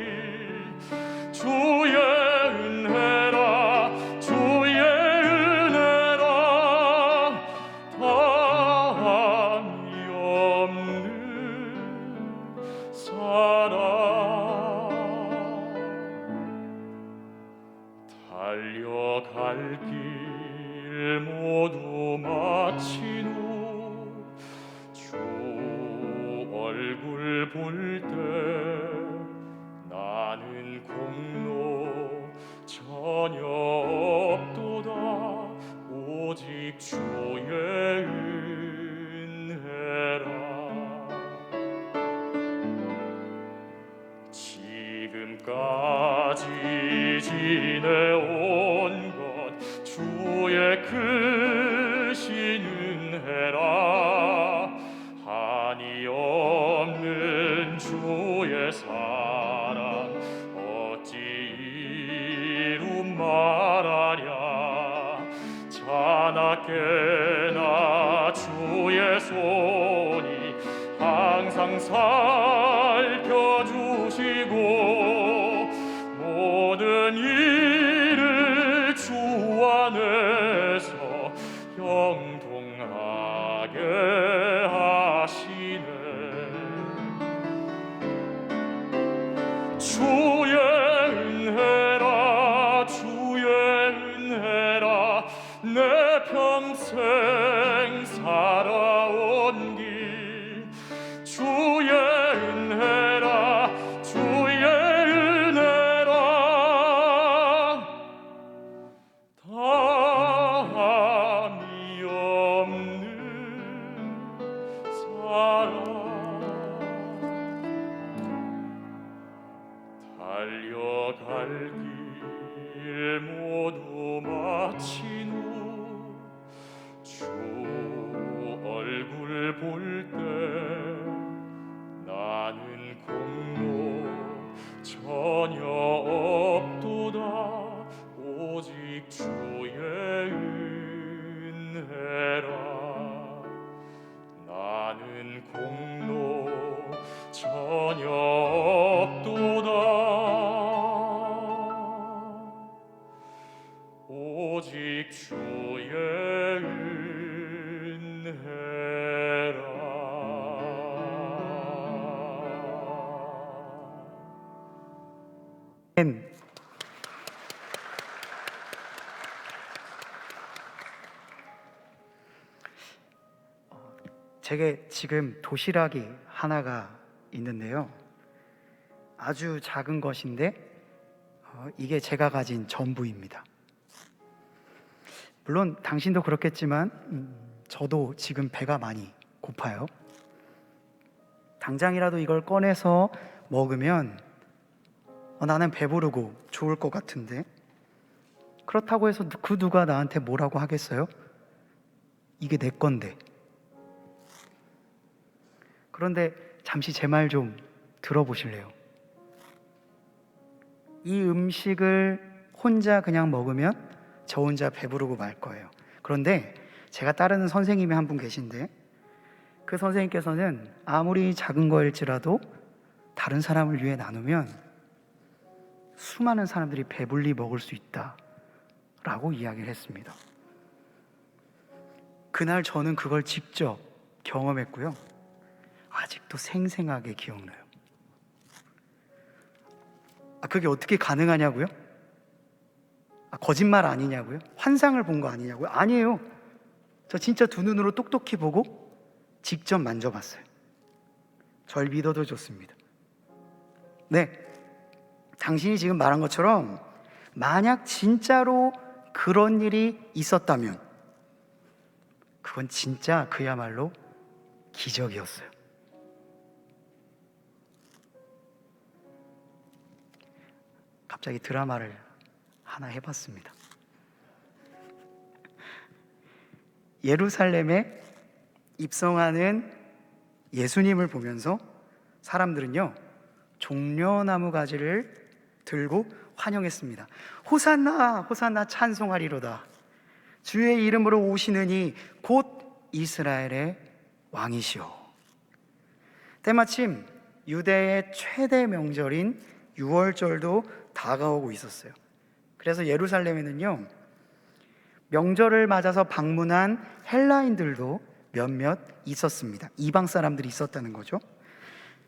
주의 은혜라 주의 은혜라. 다함이 없는 사랑 달려갈 길 모두 마친 후 주 얼굴 볼 때 나는 공로 전혀 없도다. 오직 주의 은혜라. 지금까지 지내온 것 주의 크신 은혜라. 한이 없는 주의 사랑 어찌 이루 말하랴. 자나깨나 주의 손이 항상 살펴주시고 모든 일을 주 안에서 형통하게 하시네. 주의 은혜라 주의 은혜라. 내 평생 살아온 길 주의 은혜라 주의 은혜라. 다함이 없는 사랑 달려갈 길 모두 마친 후 주 얼굴 볼 때 나는 공로 전혀 없도다. 오직 주의 은혜라. 나는 공로 전혀 없도다. 오직 주의 은혜라. 제게 지금 도시락이 하나가 있는데요. 아주 작은 것인데 이게 제가 가진 전부입니다. 물론 당신도 그렇겠지만 저도 지금 배가 많이 고파요. 당장이라도 이걸 꺼내서 먹으면 나는 배부르고 좋을 것 같은데, 그렇다고 해서 그 누가 나한테 뭐라고 하겠어요? 이게 내 건데. 그런데 잠시 제 말 좀 들어보실래요? 이 음식을 혼자 그냥 먹으면 저 혼자 배부르고 말 거예요. 그런데 제가 따르는 선생님이 한 분 계신데, 그 선생님께서는 아무리 작은 거일지라도 다른 사람을 위해 나누면 수많은 사람들이 배불리 먹을 수 있다라고 이야기를 했습니다. 그날 저는 그걸 직접 경험했고요. 아직도 생생하게 기억나요. 그게 어떻게 가능하냐고요? 거짓말 아니냐고요? 환상을 본 거 아니냐고요? 아니에요. 저 진짜 두 눈으로 똑똑히 보고 직접 만져봤어요. 절 믿어도 좋습니다. 네, 당신이 지금 말한 것처럼 만약 진짜로 그런 일이 있었다면 그건 진짜 그야말로 기적이었어요. 갑자기 드라마를 하나 해봤습니다. 예루살렘에 입성하는 예수님을 보면서 사람들은요, 종려나무 가지를 들고 환영했습니다. 호산나 호산나 찬송하리로다. 주의 이름으로 오시느니 곧 이스라엘의 왕이시오. 때마침 유대의 최대 명절인 유월절도 다가오고 있었어요. 그래서 예루살렘에는요, 명절을 맞아서 방문한 헬라인들도 몇몇 있었습니다. 이방 사람들이 있었다는 거죠.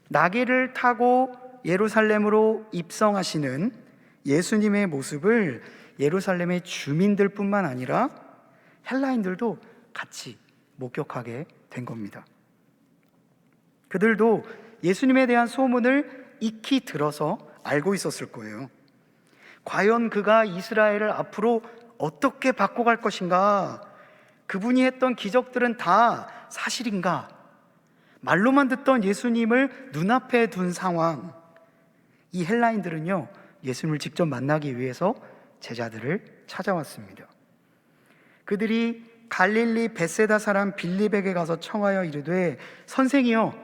나귀를 타고 예루살렘으로 입성하시는 예수님의 모습을 예루살렘의 주민들뿐만 아니라 헬라인들도 같이 목격하게 된 겁니다. 그들도 예수님에 대한 소문을 익히 들어서 알고 있었을 거예요. 과연 그가 이스라엘을 앞으로 어떻게 바꿔갈 것인가? 그분이 했던 기적들은 다 사실인가? 말로만 듣던 예수님을 눈앞에 둔 상황. 이 헬라인들은요, 예수님을 직접 만나기 위해서 제자들을 찾아왔습니다. 그들이 갈릴리 벳세다 사람 빌립에게 가서 청하여 이르되, 선생이여,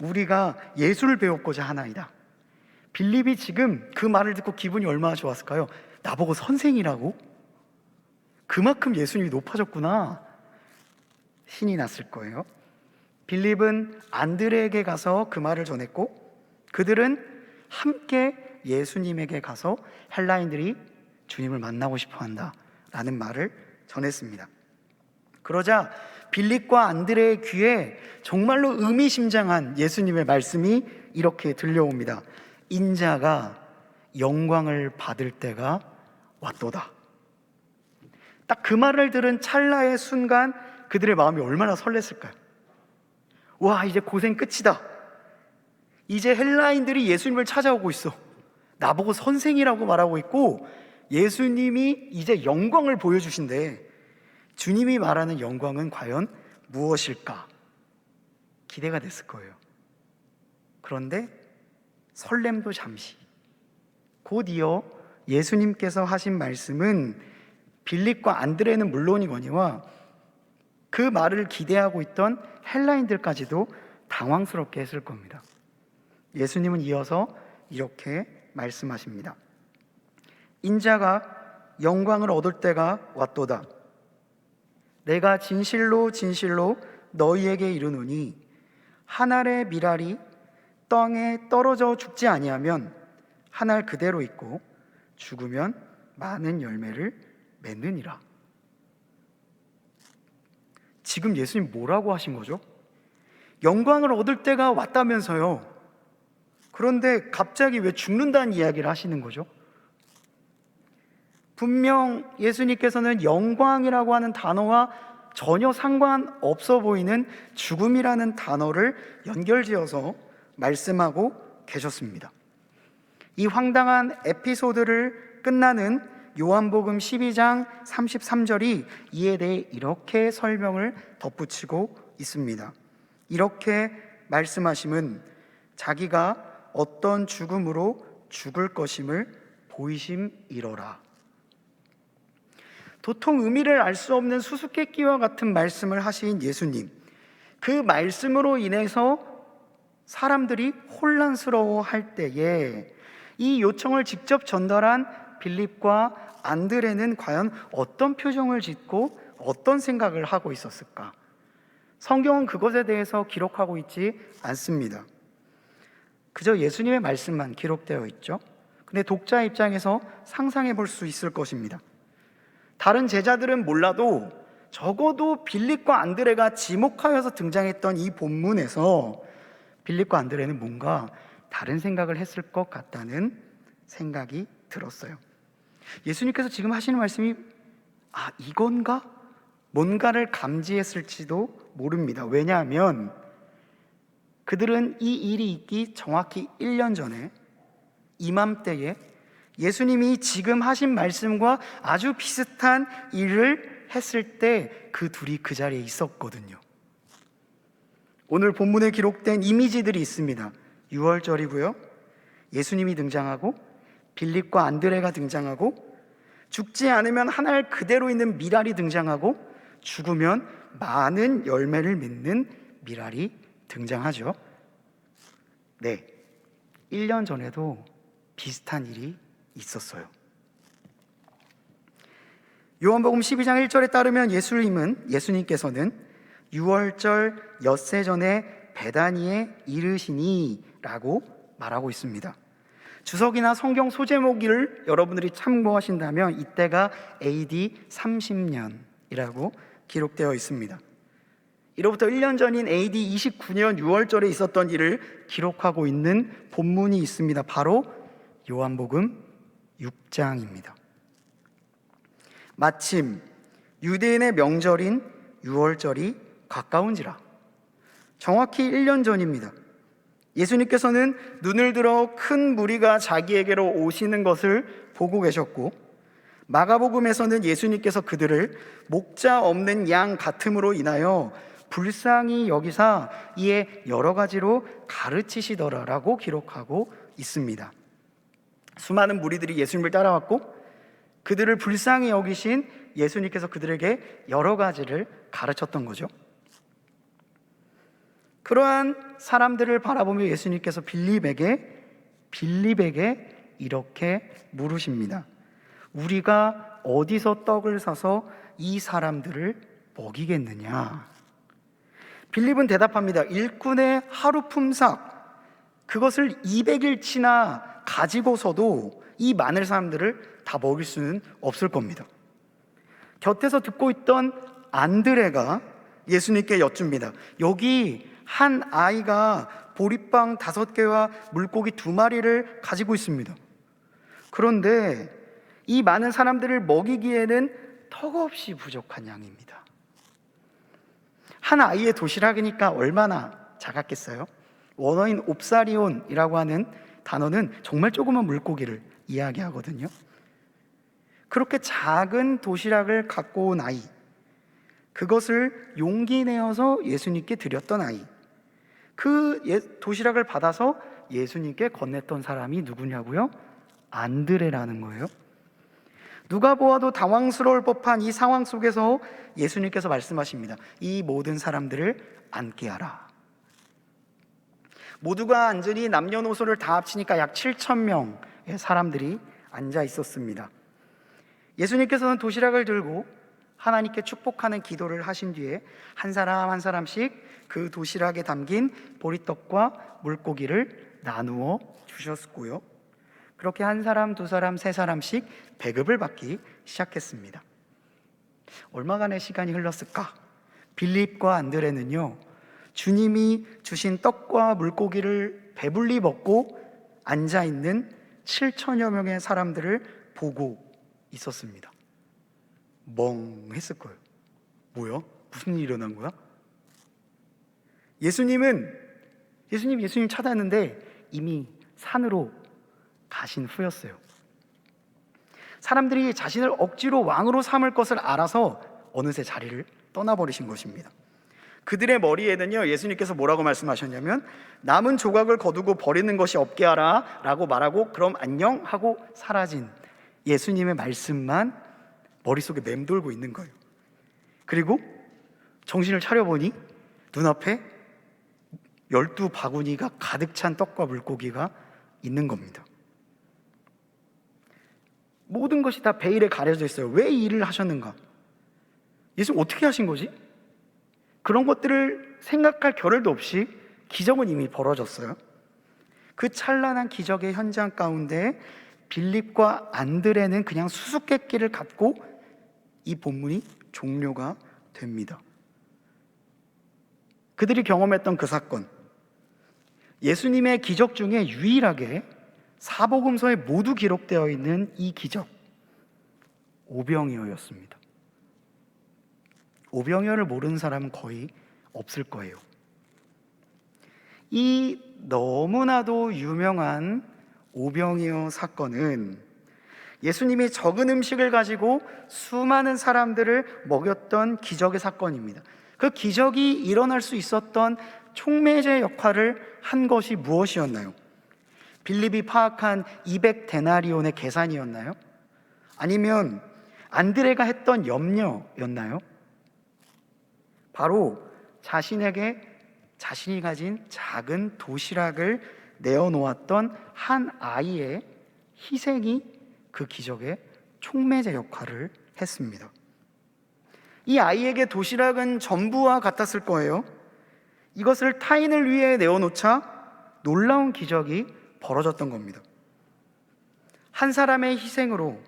우리가 예수를 배웠고자 하나이다. 빌립이 지금 그 말을 듣고 기분이 얼마나 좋았을까요? 나보고 선생이라고? 그만큼 예수님이 높아졌구나. 신이 났을 거예요. 빌립은 안드레에게 가서 그 말을 전했고, 그들은 함께 예수님에게 가서 헬라인들이 주님을 만나고 싶어 한다 라는 말을 전했습니다. 그러자 빌립과 안드레의 귀에 정말로 의미심장한 예수님의 말씀이 이렇게 들려옵니다. 인자가 영광을 받을 때가 왔도다. 딱 그 말을 들은 찰나의 순간 그들의 마음이 얼마나 설렜을까요? 와, 이제 고생 끝이다. 이제 헬라인들이 예수님을 찾아오고 있어. 나보고 선생이라고 말하고 있고 예수님이 이제 영광을 보여주신대. 주님이 말하는 영광은 과연 무엇일까? 기대가 됐을 거예요. 그런데 설렘도 잠시. 곧 이어 예수님께서 하신 말씀은 빌립과 안드레는 물론이거니와 그 말을 기대하고 있던 헬라인들까지도 당황스럽게 했을 겁니다. 예수님은 이어서 이렇게 말씀하십니다. 인자가 영광을 얻을 때가 왔도다. 내가 진실로 진실로 너희에게 이르노니 한 알의 밀알이 땅에 떨어져 죽지 아니하면 한 알 그대로 있고 죽으면 많은 열매를 맺느니라. 지금 예수님 뭐라고 하신 거죠? 영광을 얻을 때가 왔다면서요. 그런데 갑자기 왜 죽는다는 이야기를 하시는 거죠? 분명 예수님께서는 영광이라고 하는 단어와 전혀 상관없어 보이는 죽음이라는 단어를 연결지어서 말씀하고 계셨습니다. 이 황당한 에피소드를 끝나는 요한복음 12장 33절이 이에 대해 이렇게 설명을 덧붙이고 있습니다. 이렇게 말씀하심은 자기가 어떤 죽음으로 죽을 것임을 보이심이로라. 도통 의미를 알 수 없는 수수께끼와 같은 말씀을 하신 예수님, 그 말씀으로 인해서 사람들이 혼란스러워할 때에 이 요청을 직접 전달한 빌립과 안드레는 과연 어떤 표정을 짓고 어떤 생각을 하고 있었을까? 성경은 그것에 대해서 기록하고 있지 않습니다. 그저 예수님의 말씀만 기록되어 있죠. 근데 독자 입장에서 상상해 볼 수 있을 것입니다. 다른 제자들은 몰라도 적어도 빌립과 안드레가 지목하여서 등장했던 이 본문에서 빌립과 안드레는 뭔가 다른 생각을 했을 것 같다는 생각이 들었어요. 예수님께서 지금 하시는 말씀이 이건가? 뭔가를 감지했을지도 모릅니다. 왜냐하면 그들은 이 일이 있기 정확히 1년 전에 이맘때에 예수님이 지금 하신 말씀과 아주 비슷한 일을 했을 때 그 둘이 그 자리에 있었거든요. 오늘 본문에 기록된 이미지들이 있습니다. 유월절이고요, 예수님이 등장하고 빌립과 안드레가 등장하고, 죽지 않으면 한 알 그대로 있는 미랄이 등장하고, 죽으면 많은 열매를 맺는 미랄이 등장하죠. 네, 1년 전에도 비슷한 일이 있었어요. 요한복음 12장 1절에 따르면 예수님께서는 유월절 엿새 전에 베다니에 이르시니 라고 말하고 있습니다. 주석이나 성경 소제목을 여러분들이 참고하신다면 이때가 AD 30년이라고 기록되어 있습니다. 이로부터 1년 전인 AD 29년 6월절에 있었던 일을 기록하고 있는 본문이 있습니다. 바로 요한복음 6장입니다. 마침 유대인의 명절인 6월절이 가까운지라. 정확히 1년 전입니다. 예수님께서는 눈을 들어 큰 무리가 자기에게로 오시는 것을 보고 계셨고, 마가복음에서는 예수님께서 그들을 목자 없는 양 같음으로 인하여 불쌍히 여기사 이에 여러 가지로 가르치시더라라고 기록하고 있습니다. 수많은 무리들이 예수님을 따라왔고 그들을 불쌍히 여기신 예수님께서 그들에게 여러 가지를 가르쳤던 거죠. 그러한 사람들을 바라보며 예수님께서 빌립에게 이렇게 물으십니다. 우리가 어디서 떡을 사서 이 사람들을 먹이겠느냐? 빌립은 대답합니다. 일꾼의 하루 품삯, 그것을 200일치나 가지고서도 이 많은 사람들을 다 먹일 수는 없을 겁니다. 곁에서 듣고 있던 안드레가 예수님께 여쭙니다. 여기 한 아이가 보리빵 5개와 물고기 2마리를 가지고 있습니다. 그런데 이 많은 사람들을 먹이기에는 턱없이 부족한 양입니다. 한 아이의 도시락이니까 얼마나 작았겠어요? 원어인 옵사리온이라고 하는 단어는 정말 조그만 물고기를 이야기하거든요. 그렇게 작은 도시락을 갖고 온 아이, 그것을 용기 내어서 예수님께 드렸던 아이, 그 도시락을 받아서 예수님께 건넸던 사람이 누구냐고요? 안드레라는 거예요. 누가 보아도 당황스러울 법한 이 상황 속에서 예수님께서 말씀하십니다. 이 모든 사람들을 앉게 하라. 모두가 앉으니 남녀노소를 다 합치니까 약 7,000명의 사람들이 앉아 있었습니다. 예수님께서는 도시락을 들고 하나님께 축복하는 기도를 하신 뒤에 한 사람 한 사람씩 그 도시락에 담긴 보리떡과 물고기를 나누어 주셨고요, 그렇게 한 사람, 두 사람, 세 사람씩 배급을 받기 시작했습니다. 얼마간의 시간이 흘렀을까? 빌립과 안드레는요, 주님이 주신 떡과 물고기를 배불리 먹고 앉아있는 7천여 명의 사람들을 보고 있었습니다. 멍했을 거예요. 뭐야? 무슨 일이 일어난 거야? 예수님 찾았는데 이미 산으로 가신 후였어요. 사람들이 자신을 억지로 왕으로 삼을 것을 알아서 어느새 자리를 떠나버리신 것입니다. 그들의 머리에는요, 예수님께서 뭐라고 말씀하셨냐면 남은 조각을 거두고 버리는 것이 없게 하라 라고 말하고 그럼 안녕 하고 사라진 예수님의 말씀만 머릿속에 맴돌고 있는 거예요. 그리고 정신을 차려보니 눈앞에 12바구니가 가득 찬 떡과 물고기가 있는 겁니다. 모든 것이 다 베일에 가려져 있어요. 왜 이 일을 하셨는가? 예수님 어떻게 하신 거지? 그런 것들을 생각할 겨를도 없이 기적은 이미 벌어졌어요. 그 찬란한 기적의 현장 가운데 빌립과 안드레는 그냥 수수께끼를 갖고 이 본문이 종료가 됩니다. 그들이 경험했던 그 사건, 예수님의 기적 중에 유일하게 사복음서에 모두 기록되어 있는 이 기적, 오병이어였습니다. 오병이어를 모르는 사람은 거의 없을 거예요. 이 너무나도 유명한 오병이어 사건은 예수님이 적은 음식을 가지고 수많은 사람들을 먹였던 기적의 사건입니다. 그 기적이 일어날 수 있었던 촉매제 역할을 한 것이 무엇이었나요? 빌립이 파악한 200데나리온의 계산이었나요? 아니면 안드레가 했던 염려였나요? 바로 자신에게 자신이 가진 작은 도시락을 내어놓았던 한 아이의 희생이 그 기적의 촉매제 역할을 했습니다. 이 아이에게 도시락은 전부와 같았을 거예요. 이것을 타인을 위해 내어놓자 놀라운 기적이 벌어졌던 겁니다. 한 사람의 희생으로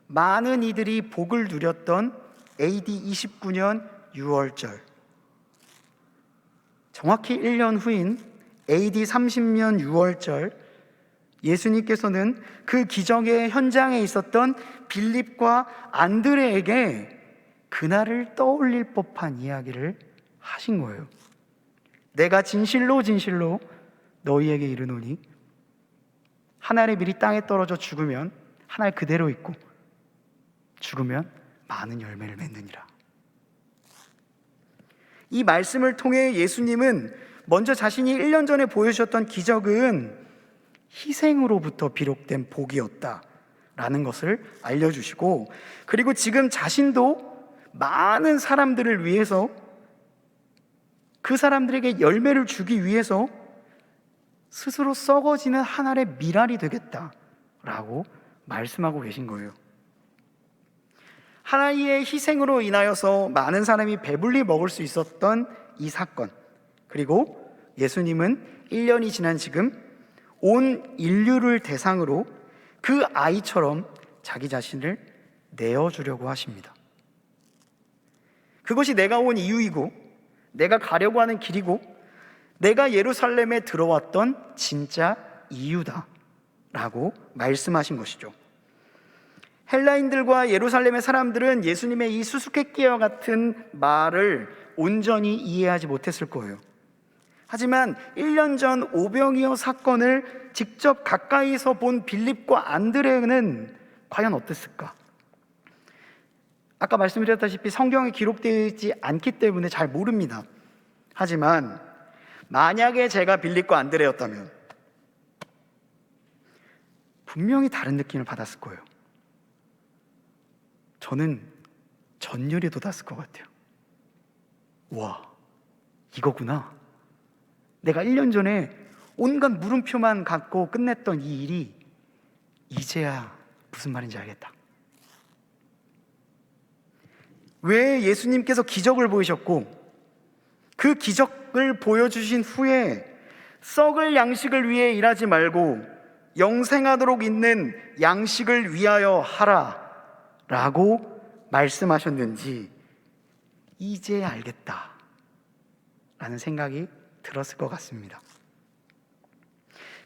많은 이들이 복을 누렸던 AD 29년 6월절, 정확히 1년 후인 AD 30년 6월절, 예수님께서는 그 기적의 현장에 있었던 빌립과 안드레에게 그날을 떠올릴 법한 이야기를 하신 거예요. 내가 진실로 진실로 너희에게 이르노니 한 알의 밀이 땅에 떨어져 죽으면 한 알 그대로 있고 죽으면 많은 열매를 맺느니라. 이 말씀을 통해 예수님은 먼저 자신이 1년 전에 보여주셨던 기적은 희생으로부터 비롯된 복이었다라는 것을 알려주시고, 그리고 지금 자신도 많은 사람들을 위해서, 그 사람들에게 열매를 주기 위해서 스스로 썩어지는 한 알의 밀알이 되겠다라고 말씀하고 계신 거예요. 하나님의 희생으로 인하여서 많은 사람이 배불리 먹을 수 있었던 이 사건, 그리고 예수님은 1년이 지난 지금 온 인류를 대상으로 그 아이처럼 자기 자신을 내어주려고 하십니다. 그것이 내가 온 이유이고 내가 가려고 하는 길이고 내가 예루살렘에 들어왔던 진짜 이유다라고 말씀하신 것이죠. 헬라인들과 예루살렘의 사람들은 예수님의 이 수수께끼와 같은 말을 온전히 이해하지 못했을 거예요. 하지만 1년 전 오병이어 사건을 직접 가까이서 본 빌립과 안드레는 과연 어땠을까? 아까 말씀드렸다시피 성경에 기록되지 않기 때문에 잘 모릅니다. 하지만 만약에 제가 빌립과 안드레였다면 분명히 다른 느낌을 받았을 거예요. 저는 전율이 돋았을 것 같아요. 와, 이거구나. 내가 1년 전에 온갖 물음표만 갖고 끝냈던 이 일이 이제야 무슨 말인지 알겠다. 왜 예수님께서 기적을 보이셨고 그 기적을 보여주신 후에 썩을 양식을 위해 일하지 말고 영생하도록 있는 양식을 위하여 하라 라고 말씀하셨는지 이제 알겠다 라는 생각이 들었을 것 같습니다.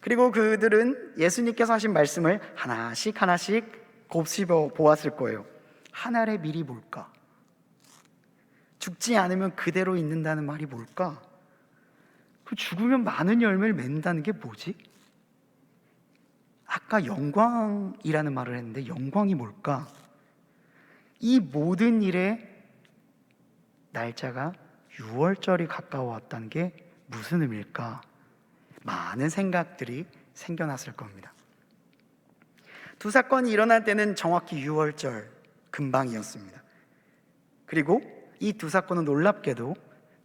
그리고 그들은 예수님께서 하신 말씀을 하나씩 곱씹어 보았을 거예요. 한 알의 밀이 뭘까? 죽지 않으면 그대로 있는다는 말이 뭘까? 그 죽으면 많은 열매를 맺는다는 게 뭐지? 아까 영광이라는 말을 했는데 영광이 뭘까? 이 모든 일의 날짜가 6월절이 가까워왔다는 게 무슨 의미일까? 많은 생각들이 생겨났을 겁니다. 두 사건이 일어날 때는 정확히 6월절 근방이었습니다. 그리고 이 두 사건은 놀랍게도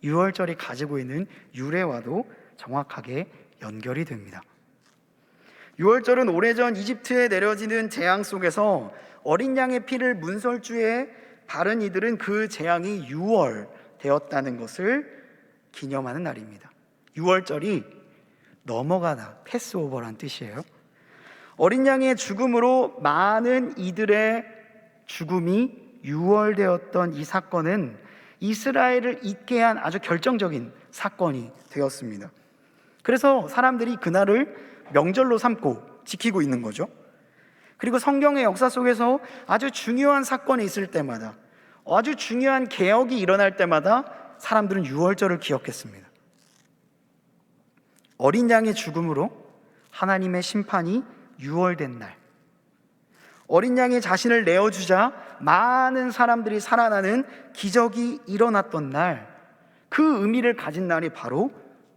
6월절이 가지고 있는 유래와도 정확하게 연결이 됩니다. 6월절은 오래전 이집트에 내려지는 재앙 속에서 어린 양의 피를 문설주에 바른 이들은 그 재앙이 6월 되었다는 것을 기념하는 날입니다. 6월절이 넘어가다, 패스오버란 뜻이에요. 어린 양의 죽음으로 많은 이들의 죽음이 6월되었던 이 사건은 이스라엘을 잊게 한 아주 결정적인 사건이 되었습니다. 그래서 사람들이 그날을 명절로 삼고 지키고 있는 거죠. 그리고 성경의 역사 속에서 아주 중요한 사건이 있을 때마다, 아주 중요한 개혁이 일어날 때마다 사람들은 6월절을 기억했습니다. 어린 양의 죽음으로 하나님의 심판이 6월된 날, 어린 양이 자신을 내어주자 많은 사람들이 살아나는 기적이 일어났던 날, 그 의미를 가진 날이 바로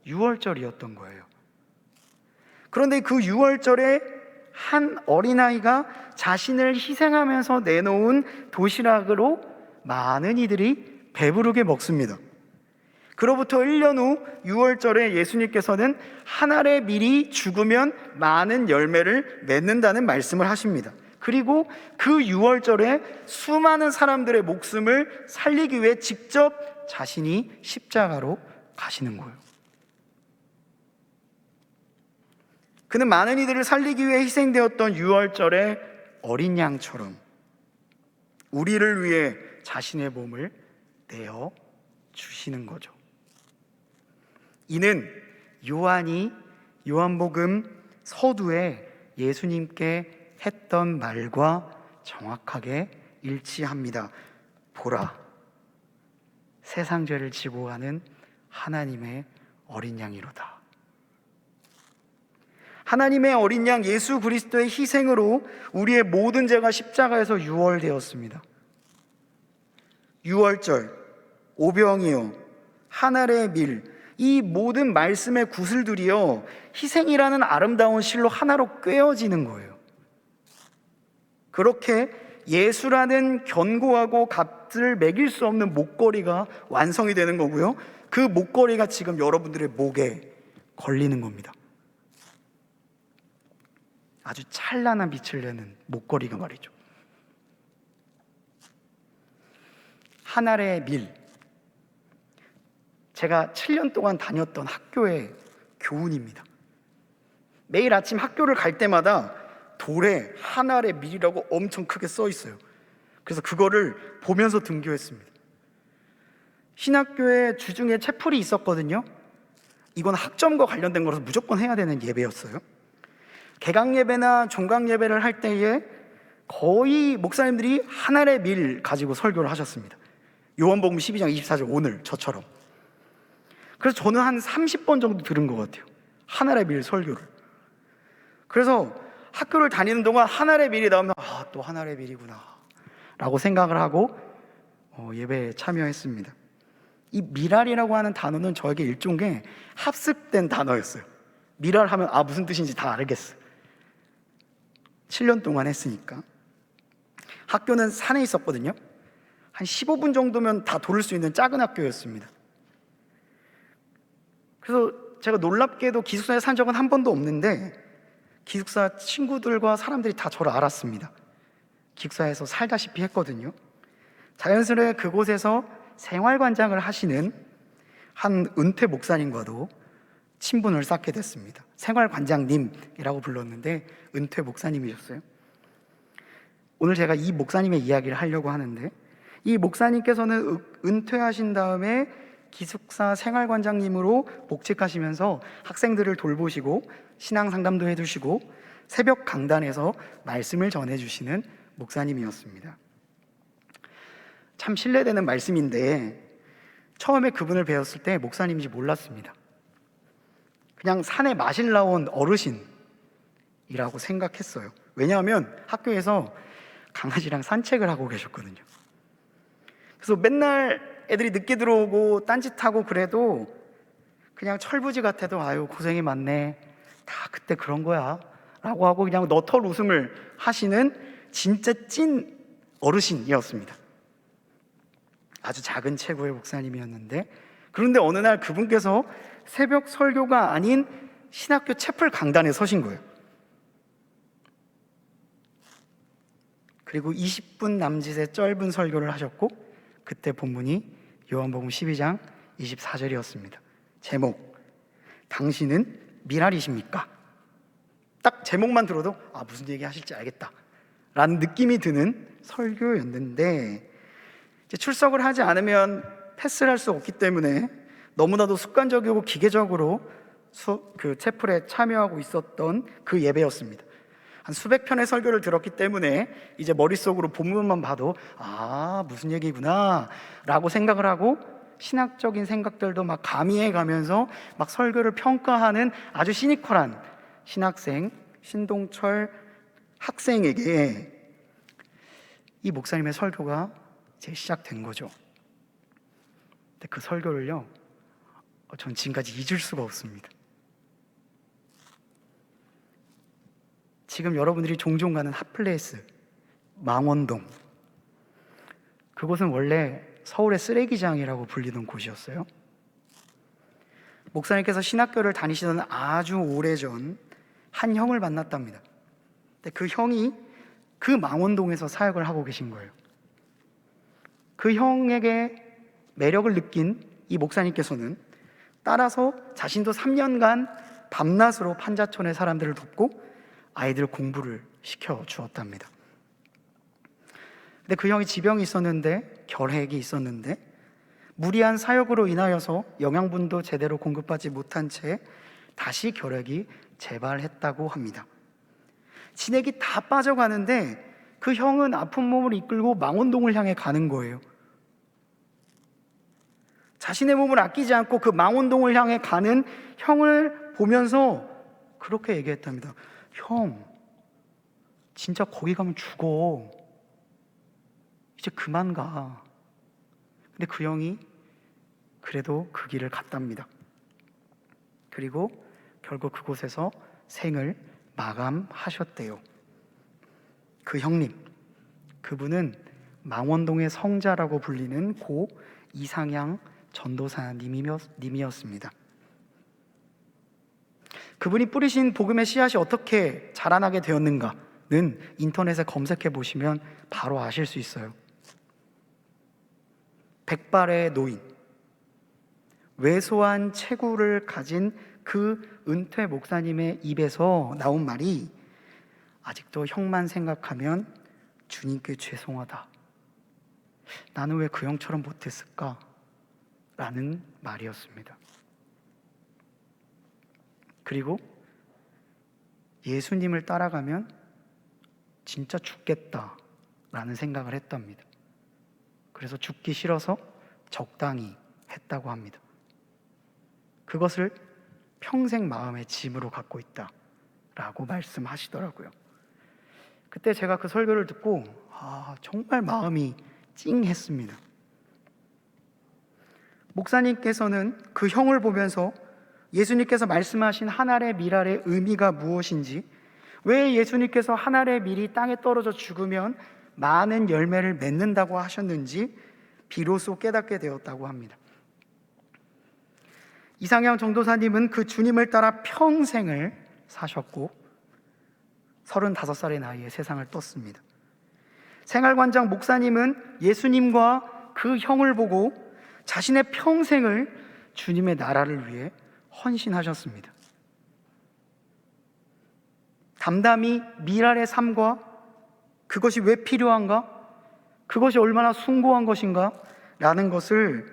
6월절이었던 거예요. 그런데 그 6월절에 한 어린아이가 자신을 희생하면서 내놓은 도시락으로 많은 이들이 배부르게 먹습니다. 그로부터 1년 후 6월절에 예수님께서는 한 알의 밀이 죽으면 많은 열매를 맺는다는 말씀을 하십니다. 그리고 그 6월절에 수많은 사람들의 목숨을 살리기 위해 직접 자신이 십자가로 가시는 거예요. 그는 많은 이들을 살리기 위해 희생되었던 6월절의 어린 양처럼 우리를 위해 자신의 몸을 내어 주시는 거죠. 이는 요한이 요한복음 서두에 예수님께 했던 말과 정확하게 일치합니다. 보라, 세상 죄를 지고 가는 하나님의 어린 양이로다. 하나님의 어린 양 예수 그리스도의 희생으로 우리의 모든 죄가 십자가에서 유월되었습니다. 유월절, 오병이어, 한 알의 밀, 이 모든 말씀의 구슬들이요, 희생이라는 아름다운 실로 하나로 꿰어지는 거예요. 그렇게 예수라는 견고하고 값을 매길 수 없는 목걸이가 완성이 되는 거고요, 그 목걸이가 지금 여러분들의 목에 걸리는 겁니다. 아주 찬란한 빛을 내는 목걸이가 말이죠. 한 알의 밀, 제가 7년 동안 다녔던 학교의 교훈입니다. 매일 아침 학교를 갈 때마다 돌에 한 알의 밀이라고 엄청 크게 써 있어요. 그래서 그거를 보면서 등교했습니다. 신학교에 주중에 채플이 있었거든요. 이건 학점과 관련된 거라서 무조건 해야 되는 예배였어요. 개강 예배나 종강 예배를 할 때에 거의 목사님들이 한 알의 밀 가지고 설교를 하셨습니다. 요한복음 12장 24절, 오늘 저처럼. 그래서 저는 한 30번 정도 들은 것 같아요, 한 알의 밀 설교를. 그래서 학교를 다니는 동안 한 알의 밀이 나오면 또 한 알의 밀이구나 라고 생각을 하고 예배에 참여했습니다. 이 미랄이라고 하는 단어는 저에게 일종의 합습된 단어였어요. 미랄 하면 무슨 뜻인지 다 알겠어요. 7년 동안 했으니까. 학교는 산에 있었거든요. 한 15분 정도면 다 돌을 수 있는 작은 학교였습니다. 그래서 제가 놀랍게도 기숙사에 산 적은 한 번도 없는데 기숙사 친구들과 사람들이 다 저를 알았습니다. 기숙사에서 살다시피 했거든요. 자연스레 그곳에서 생활관장을 하시는 한 은퇴 목사님과도 친분을 쌓게 됐습니다. 생활관장님이라고 불렀는데 은퇴 목사님이셨어요. 오늘 제가 이 목사님의 이야기를 하려고 하는데, 이 목사님께서는 은퇴하신 다음에 기숙사 생활관장님으로 복직하시면서 학생들을 돌보시고 신앙상담도 해주시고 새벽 강단에서 말씀을 전해주시는 목사님이었습니다. 참 신뢰되는 말씀인데 처음에 그분을 배웠을 때 목사님인지 몰랐습니다. 그냥 산에 마실 나온 어르신인 이라고 생각했어요. 왜냐하면 학교에서 강아지랑 산책을 하고 계셨거든요. 그래서 맨날 애들이 늦게 들어오고 딴짓하고 그래도 그냥 철부지 같아도 아유 고생이 많네, 다 그때 그런 거야 라고 하고 그냥 너털 웃음을 하시는 진짜 찐 어르신이었습니다. 아주 작은 체구의 목사님이었는데, 그런데 어느 날 그분께서 새벽 설교가 아닌 신학교 채플 강단에 서신 거예요. 그리고 20분 남짓의 짧은 설교를 하셨고, 그때 본문이 요한복음 12장 24절이었습니다. 제목, 당신은 미랄이십니까? 딱 제목만 들어도 아 무슨 얘기 하실지 알겠다 라는 느낌이 드는 설교였는데, 이제 출석을 하지 않으면 패스를 할 수 없기 때문에 너무나도 습관적이고 기계적으로 그 채플에 참여하고 있었던 그 예배였습니다. 한 수백 편의 설교를 들었기 때문에 이제 머릿속으로 본문만 봐도 아 무슨 얘기구나 라고 생각을 하고, 신학적인 생각들도 막 가미해 가면서 막 설교를 평가하는 아주 시니컬한 신학생 신동철 학생에게 이 목사님의 설교가 이제 시작된 거죠. 근데 그 설교를요, 전 지금까지 잊을 수가 없습니다. 지금 여러분들이 종종 가는 핫플레이스 망원동, 그곳은 원래 서울의 쓰레기장이라고 불리던 곳이었어요. 목사님께서 신학교를 다니시던 아주 오래전 한 형을 만났답니다. 근데 그 형이 그 망원동에서 사역을 하고 계신 거예요. 그 형에게 매력을 느낀 이 목사님께서는 따라서 자신도 3년간 밤낮으로 판자촌의 사람들을 돕고 아이들 공부를 시켜 주었답니다. 근데 그 형이 지병이 있었는데, 결핵이 있었는데, 무리한 사역으로 인하여서 영양분도 제대로 공급받지 못한 채 다시 결핵이 재발했다고 합니다. 진액이 다 빠져가는데 그 형은 아픈 몸을 이끌고 망원동을 향해 가는 거예요. 자신의 몸을 아끼지 않고 그 망원동을 향해 가는 형을 보면서 그렇게 얘기했답니다. 형, 진짜 거기 가면 죽어. 이제 그만 가. 근데 그 형이 그래도 그 길을 갔답니다. 그리고 결국 그곳에서 생을 마감하셨대요. 그 형님, 그분은 망원동의 성자라고 불리는 고 이상향 전도사님이었습니다. 그분이 뿌리신 복음의 씨앗이 어떻게 자라나게 되었는가는 인터넷에 검색해 보시면 바로 아실 수 있어요. 백발의 노인, 왜소한 체구를 가진 그 은퇴 목사님의 입에서 나온 말이 아직도 형만 생각하면 주님께 죄송하다. 나는 왜 그 형처럼 못했을까? 라는 말이었습니다. 그리고 예수님을 따라가면 진짜 죽겠다 라는 생각을 했답니다. 그래서 죽기 싫어서 적당히 했다고 합니다. 그것을 평생 마음의 짐으로 갖고 있다 라고 말씀하시더라고요. 그때 제가 그 설교를 듣고 정말 마음이 찡했습니다. 목사님께서는 그 형을 보면서 예수님께서 말씀하신 한 알의 밀알의 의미가 무엇인지, 왜 예수님께서 한 알의 밀이 땅에 떨어져 죽으면 많은 열매를 맺는다고 하셨는지 비로소 깨닫게 되었다고 합니다. 이상향 전도사님은 그 주님을 따라 평생을 사셨고 35살의 나이에 세상을 떴습니다. 생활관장 목사님은 예수님과 그 형을 보고 자신의 평생을 주님의 나라를 위해 헌신하셨습니다. 담담히 밀알의 삶과 그것이 왜 필요한가? 그것이 얼마나 숭고한 것인가? 라는 것을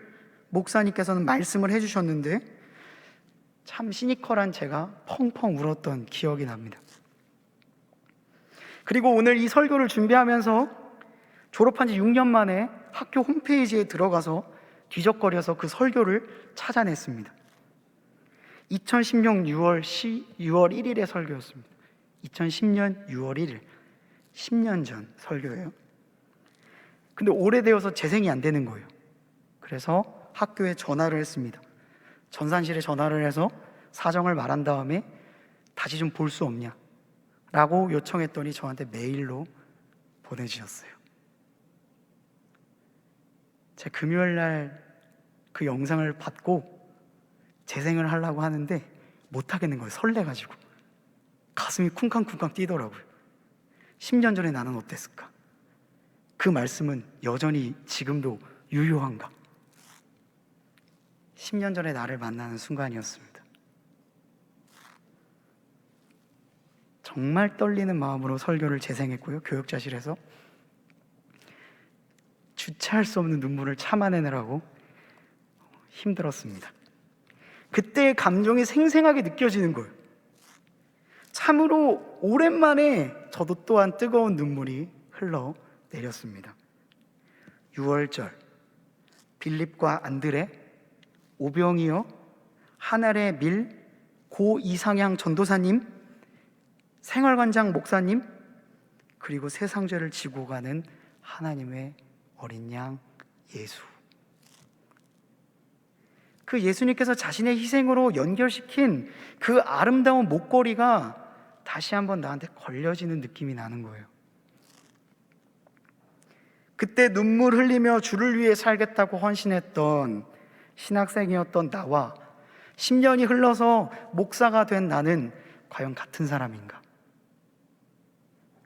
목사님께서는 말씀을 해주셨는데 참 시니컬한 제가 펑펑 울었던 기억이 납니다. 그리고 오늘 이 설교를 준비하면서 졸업한 지 6년 만에 학교 홈페이지에 들어가서 뒤적거려서 그 설교를 찾아냈습니다. 2016년 6월 1일의 설교였습니다. 2010년 6월 1일, 10년 전 설교예요. 근데 오래되어서 재생이 안 되는 거예요. 그래서 학교에 전화를 했습니다. 전산실에 전화를 해서 사정을 말한 다음에 다시 좀 볼 수 없냐 라고 요청했더니 저한테 메일로 보내주셨어요. 제가 금요일날 그 영상을 받고 재생을 하려고 하는데 못하겠는 거예요. 설레가지고 가슴이 쿵쾅쿵쾅 뛰더라고요. 10년 전에 나는 어땠을까? 그 말씀은 여전히 지금도 유효한가? 10년 전에 나를 만나는 순간이었습니다. 정말 떨리는 마음으로 설교를 재생했고요. 교육자실에서 주체할 수 없는 눈물을 참아내느라고 힘들었습니다. 그때의 감정이 생생하게 느껴지는 거예요. 참으로 오랜만에 저도 또한 뜨거운 눈물이 흘러내렸습니다. 6월절, 빌립과 안드레, 오병이어, 하늘의 밀, 고 이상향 전도사님, 생활관장 목사님, 그리고 세상 죄를 지고 가는 하나님의 어린 양 예수. 그 예수님께서 자신의 희생으로 연결시킨 그 아름다운 목걸이가 다시 한번 나한테 걸려지는 느낌이 나는 거예요. 그때 눈물 흘리며 주를 위해 살겠다고 헌신했던 신학생이었던 나와 10년이 흘러서 목사가 된 나는 과연 같은 사람인가?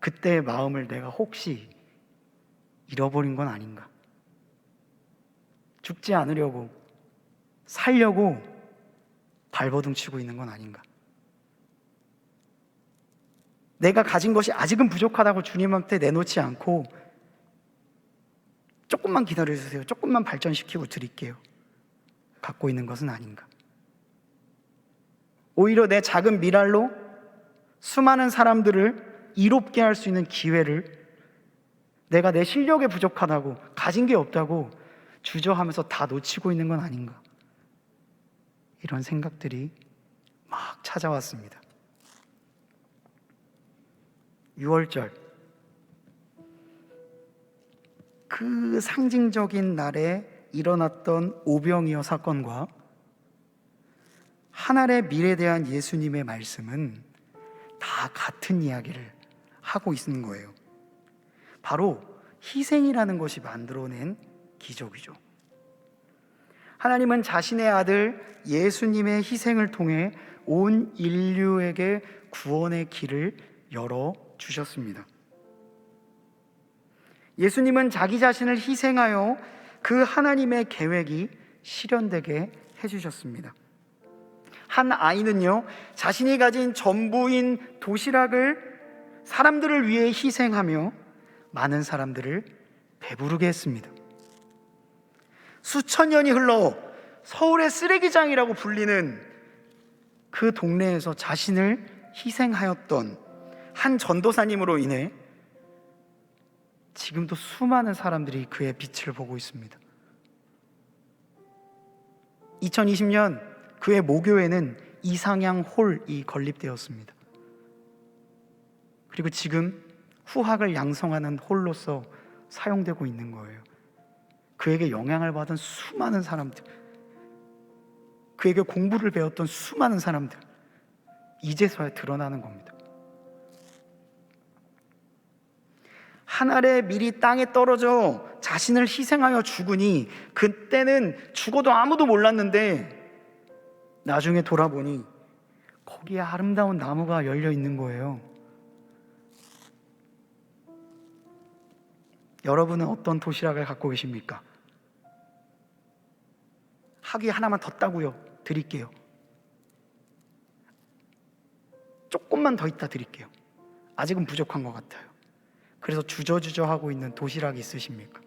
그때의 마음을 내가 혹시 잃어버린 건 아닌가? 죽지 않으려고, 살려고 발버둥 치고 있는 건 아닌가? 내가 가진 것이 아직은 부족하다고 주님한테 내놓지 않고 조금만 기다려주세요, 조금만 발전시키고 드릴게요, 갖고 있는 것은 아닌가? 오히려 내 작은 미랄로 수많은 사람들을 이롭게 할 수 있는 기회를 내가 내 실력에 부족하다고, 가진 게 없다고 주저하면서 다 놓치고 있는 건 아닌가? 이런 생각들이 막 찾아왔습니다. 6월절, 그 상징적인 날에 일어났던 오병이어 사건과 하늘의 밀에 대한 예수님의 말씀은 다 같은 이야기를 하고 있는 거예요. 바로 희생이라는 것이 만들어낸 기적이죠. 하나님은 자신의 아들 예수님의 희생을 통해 온 인류에게 구원의 길을 열어주셨습니다. 예수님은 자기 자신을 희생하여 그 하나님의 계획이 실현되게 해주셨습니다. 한 아이는요, 자신이 가진 전부인 도시락을 사람들을 위해 희생하며 많은 사람들을 배부르게 했습니다. 수천 년이 흘러 서울의 쓰레기장이라고 불리는 그 동네에서 자신을 희생하였던 한 전도사님으로 인해 지금도 수많은 사람들이 그의 빛을 보고 있습니다. 2020년 그의 모교에는 이상향 홀이 건립되었습니다. 그리고 지금 후학을 양성하는 홀로서 사용되고 있는 거예요. 그에게 영향을 받은 수많은 사람들, 그에게 공부를 배웠던 수많은 사람들, 이제서야 드러나는 겁니다. 하늘의 밀이 땅에 떨어져 자신을 희생하여 죽으니 그때는 죽어도 아무도 몰랐는데 나중에 돌아보니 거기에 아름다운 나무가 열려 있는 거예요. 여러분은 어떤 도시락을 갖고 계십니까? 학위 하나만 더 따고요, 드릴게요. 조금만 더 있다 드릴게요. 아직은 부족한 것 같아요. 그래서 주저주저 하고 있는 도시락이 있으십니까?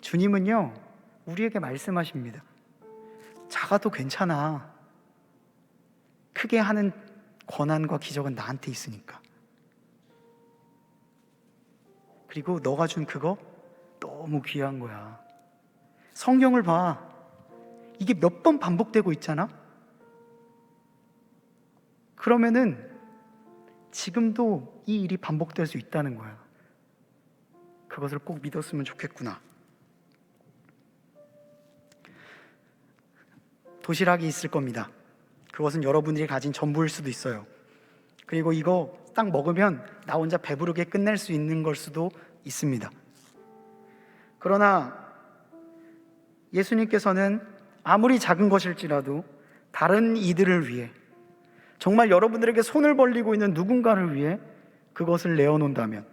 주님은요, 우리에게 말씀하십니다. 작아도 괜찮아. 크게 하는 권한과 기적은 나한테 있으니까. 그리고 너가 준 그거 너무 귀한 거야. 성경을 봐. 이게 몇 번 반복되고 있잖아? 그러면은 지금도 이 일이 반복될 수 있다는 거야. 그것을 꼭 믿었으면 좋겠구나. 도시락이 있을 겁니다. 그것은 여러분들이 가진 전부일 수도 있어요. 그리고 이거 딱 먹으면 나 혼자 배부르게 끝낼 수 있는 걸 수도 있습니다. 그러나 예수님께서는 아무리 작은 것일지라도 다른 이들을 위해, 정말 여러분들에게 손을 벌리고 있는 누군가를 위해 그것을 내어놓는다면,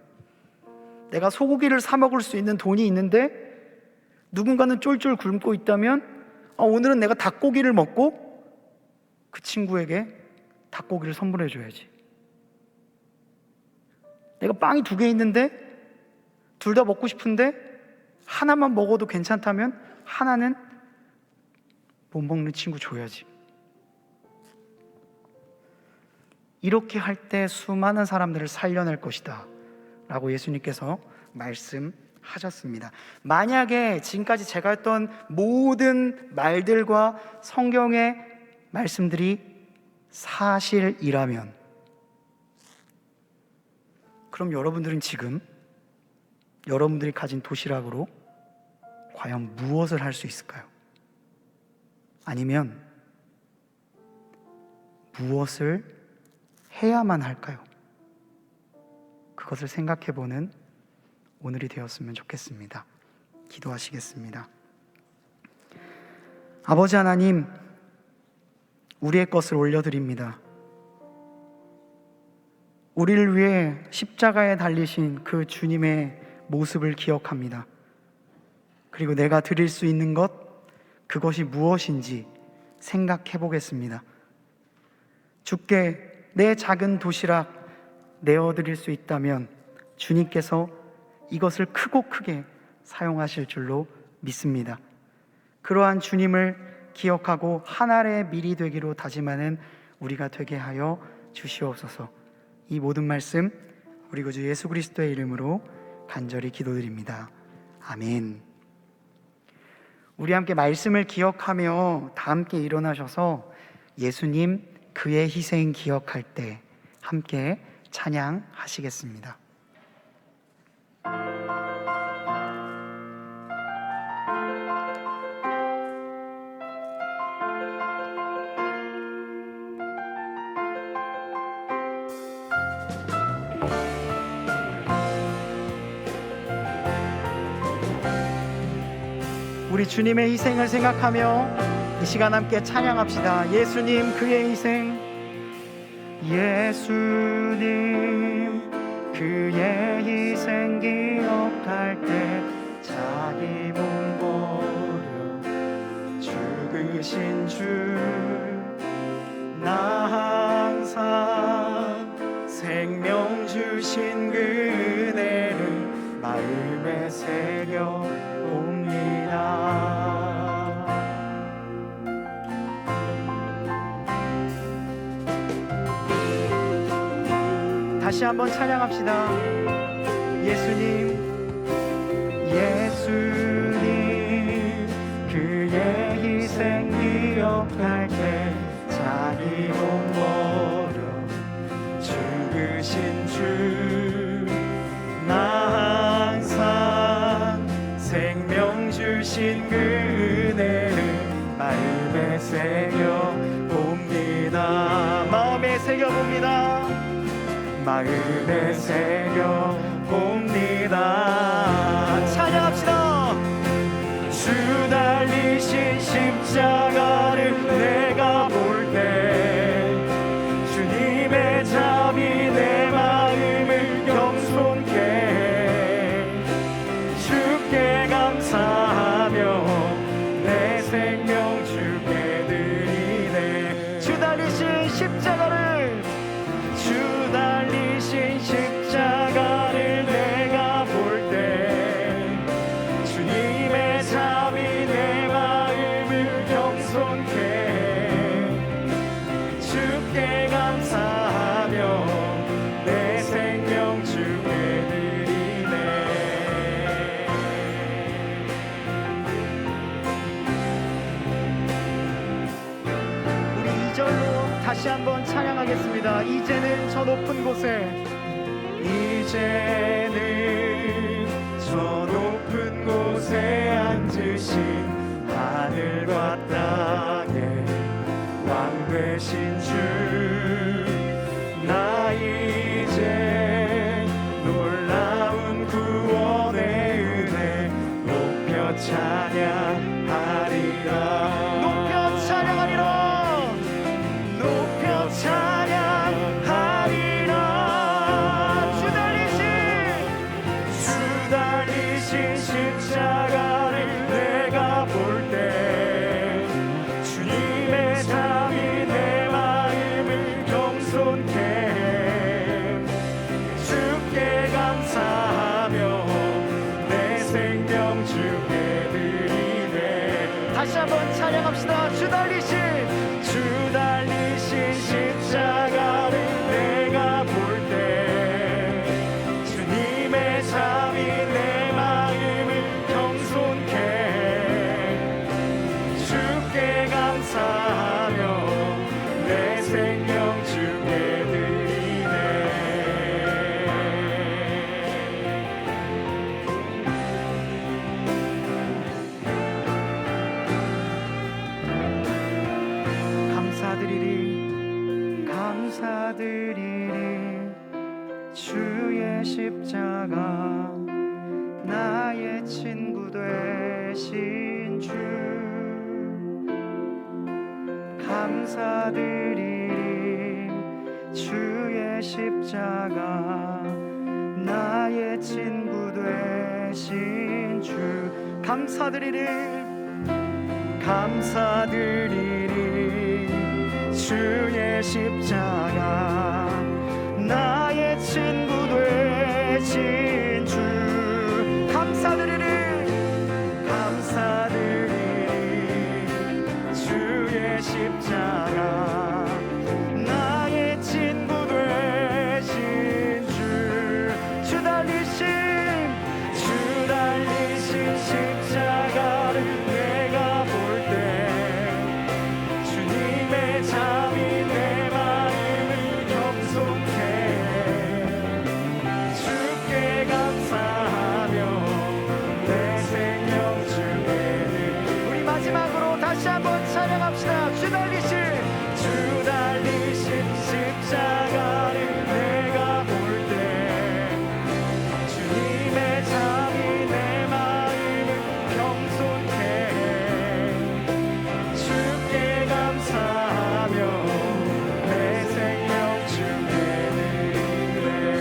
내가 소고기를 사 먹을 수 있는 돈이 있는데 누군가는 쫄쫄 굶고 있다면 오늘은 내가 닭고기를 먹고 그 친구에게 닭고기를 선물해 줘야지. 내가 빵이 2개 있는데 둘 다 먹고 싶은데 하나만 먹어도 괜찮다면 하나는 못 먹는 친구 줘야지. 이렇게 할 때 수많은 사람들을 살려낼 것이다 라고 예수님께서 말씀하셨습니다. 만약에 지금까지 제가 했던 모든 말들과 성경의 말씀들이 사실이라면, 그럼 여러분들은 지금 여러분들이 가진 도시락으로 과연 무엇을 할 수 있을까요? 아니면 무엇을 해야만 할까요? 그것을 생각해보는 오늘이 되었으면 좋겠습니다. 기도하시겠습니다. 아버지 하나님, 우리의 것을 올려드립니다. 우리를 위해 십자가에 달리신 그 주님의 모습을 기억합니다. 그리고 내가 드릴 수 있는 것, 그것이 무엇인지 생각해 보겠습니다. 주께 내 작은 도시락 내어드릴 수 있다면 주님께서 이것을 크고 크게 사용하실 줄로 믿습니다. 그러한 주님을 기억하고 한 알의 밀이 되기로 다짐하는 우리가 되게 하여 주시옵소서. 이 모든 말씀 우리 구주 예수 그리스도의 이름으로 간절히 기도드립니다. 아멘. 우리 함께 말씀을 기억하며 다 함께 일어나셔서 예수님 그의 희생 기억할 때 함께 찬양하시겠습니다. 우리 주님의 희생을 생각하며 이 시간 함께 찬양합시다. 예수님 그의 희생, 예수님 그의 희생 기억할 때 자기 몸 버려 죽으신 주, 나 항상 생명 주신 그 은혜를 마음에 새겨 봅니다. 다시 한번 찬양합시다. 예수님, 예수님 그의 희생 기억할 때 자기 몸 버려 죽으신 주, 나 항상 생명 주신 그 은혜를 마음에 새겨 봅니다. 마음에 새겨 봅니다. 마음에 새겨 봅니다. 찬양합시다. 주 달리신 십자가를 내가 볼 때 주님의 잠이 내 마음을 겸손케 주께 감사하며 내 생명 주께 드리네. 주 달리신 십자가를, 주 달리신 십자가를 내가 볼 때 주님의 잠이 내 마음을 겸손케 찬양합시다. 이제는 저 높은 곳에, 이제는 저 높은 곳에 앉으신 하늘과 땅의 왕 되신 주, 나 이제 놀라운 구원의 은혜 높여 찬양하리라. 높여 찬양하리라. 높여 찬양하리라. 주 달리신 십자가를 내가 볼 때 주님의 잠이 내 마음을 겸손케 해. 주께 감사하며 내 생명 주께 드리네. 다시 한번 찬양합시다. 주 달리신 십자가를 내가 볼 때 주님의 잠이 내 마음을 겸손케 해. 주께 감사하며 내 생명 주께 드리네. 감사드리리, 감사드리리. 주의 십자가 나의 친구 되신 주, 감사드리리. 주의 십자가 나의 친구 되신 주, 감사드리리, 감사드리리. 주의 십자가 나의 친구 되신 주, 감사드리리, 감사드리리. 주의 십자가 나의 친구 되신 주, 주 달리신 십자가를 내가 볼 때 주님의 잠이 내 마음을 겸손케 해. 주께 감사하며 내 생명 주께 드리네. 우리 마지막으로 다시 한번 찬양합시다. 주 달리신 십자가를 내가 볼 때 주님의 잠이 내 마음을 겸손케 해. 주께 감사하며 내 생명 주께 드리네.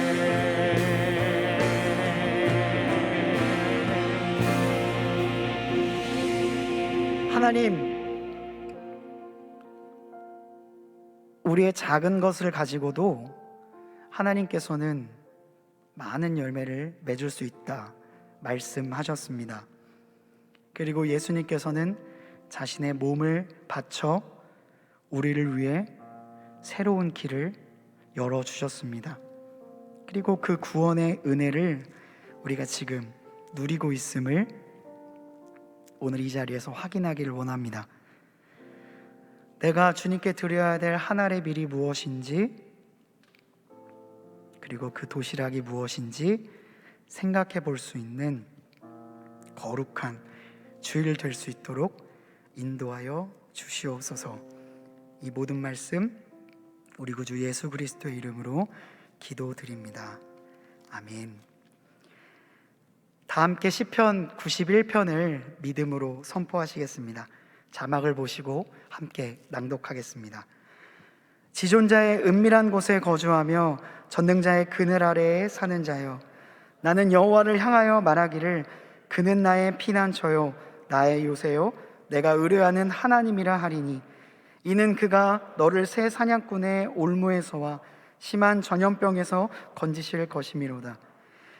하나님, 우리의 작은 것을 가지고도 하나님께서는 많은 열매를 맺을 수 있다 말씀하셨습니다. 그리고 예수님께서는 자신의 몸을 바쳐 우리를 위해 새로운 길을 열어주셨습니다. 그리고 그 구원의 은혜를 우리가 지금 누리고 있음을 오늘 이 자리에서 확인하기를 원합니다. 내가 주님께 드려야 될 하나의 밀이 무엇인지, 그리고 그 도시락이 무엇인지 생각해 볼 수 있는 거룩한 주일 될 수 있도록 인도하여 주시옵소서. 이 모든 말씀 우리 구주 예수 그리스도의 이름으로 기도드립니다. 아멘. 다 함께 시편 91편을 믿음으로 선포하시겠습니다. 자막을 보시고 함께 낭독하겠습니다. 지존자의 은밀한 곳에 거주하며 전능자의 그늘 아래에 사는 자여, 나는 여호와를 향하여 말하기를 그는 나의 피난처요 나의 요새요 내가 의뢰하는 하나님이라 하리니, 이는 그가 너를 새 사냥꾼의 올무에서와 심한 전염병에서 건지실 것이미로다.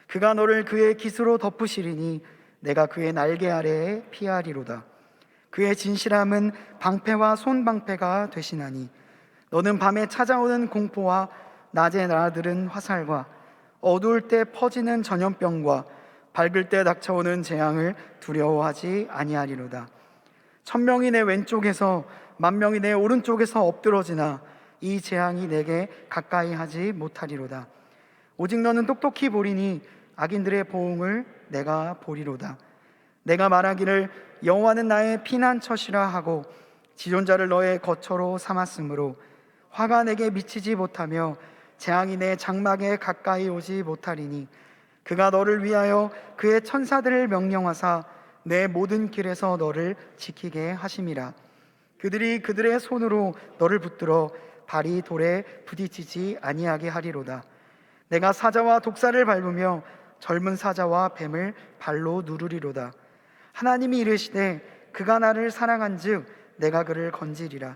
그가 너를 그의 깃으로 덮으시리니 내가 그의 날개 아래에 피하리로다. 그의 진실함은 방패와 손방패가 되시나니, 너는 밤에 찾아오는 공포와 낮에 날아드는 화살과 어두울 때 퍼지는 전염병과 밝을 때 닥쳐오는 재앙을 두려워하지 아니하리로다. 1000명이 내 왼쪽에서 10,000명이 내 오른쪽에서 엎드러지나 이 재앙이 내게 가까이 하지 못하리로다. 오직 너는 똑똑히 보리니 악인들의 보응을 내가 보리로다. 내가 말하기를 여호와는 나의 피난처시라 하고 지존자를 너의 거처로 삼았으므로 화가 내게 미치지 못하며 재앙이 내 장막에 가까이 오지 못하리니 그가 너를 위하여 그의 천사들을 명령하사 내 모든 길에서 너를 지키게 하심이라. 그들이 그들의 손으로 너를 붙들어 발이 돌에 부딪히지 아니하게 하리로다. 내가 사자와 독사를 밟으며 젊은 사자와 뱀을 발로 누르리로다. 하나님이 이르시되 그가 나를 사랑한즉 내가 그를 건지리라.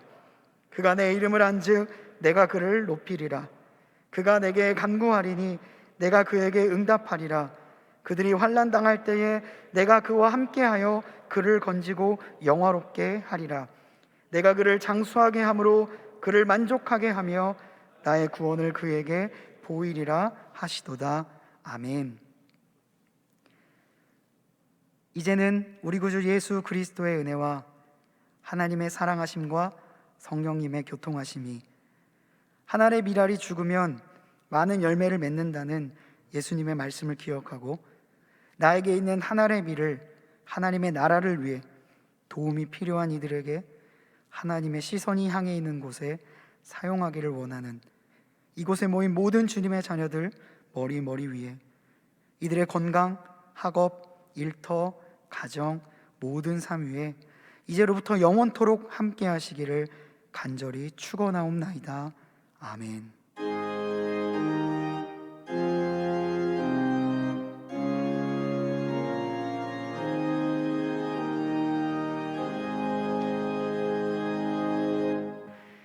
그가 내 이름을 안즉 내가 그를 높이리라. 그가 내게 간구하리니 내가 그에게 응답하리라. 그들이 환난 당할 때에 내가 그와 함께하여 그를 건지고 영화롭게 하리라. 내가 그를 장수하게 함으로 그를 만족하게 하며 나의 구원을 그에게 보이리라 하시도다. 아멘. 이제는 우리 구주 예수 그리스도의 은혜와 하나님의 사랑하심과 성령님의 교통하심이, 하늘의 밀알이 죽으면 많은 열매를 맺는다는 예수님의 말씀을 기억하고 나에게 있는 하늘의 밀을 하나님의 나라를 위해 도움이 필요한 이들에게 하나님의 시선이 향해 있는 곳에 사용하기를 원하는 이곳에 모인 모든 주님의 자녀들 머리 위에 이들의 건강, 학업, 일터, 가정, 모든 삶 위에 이제로부터 영원토록 함께 하시기를 간절히 축원하옵나이다. 아멘.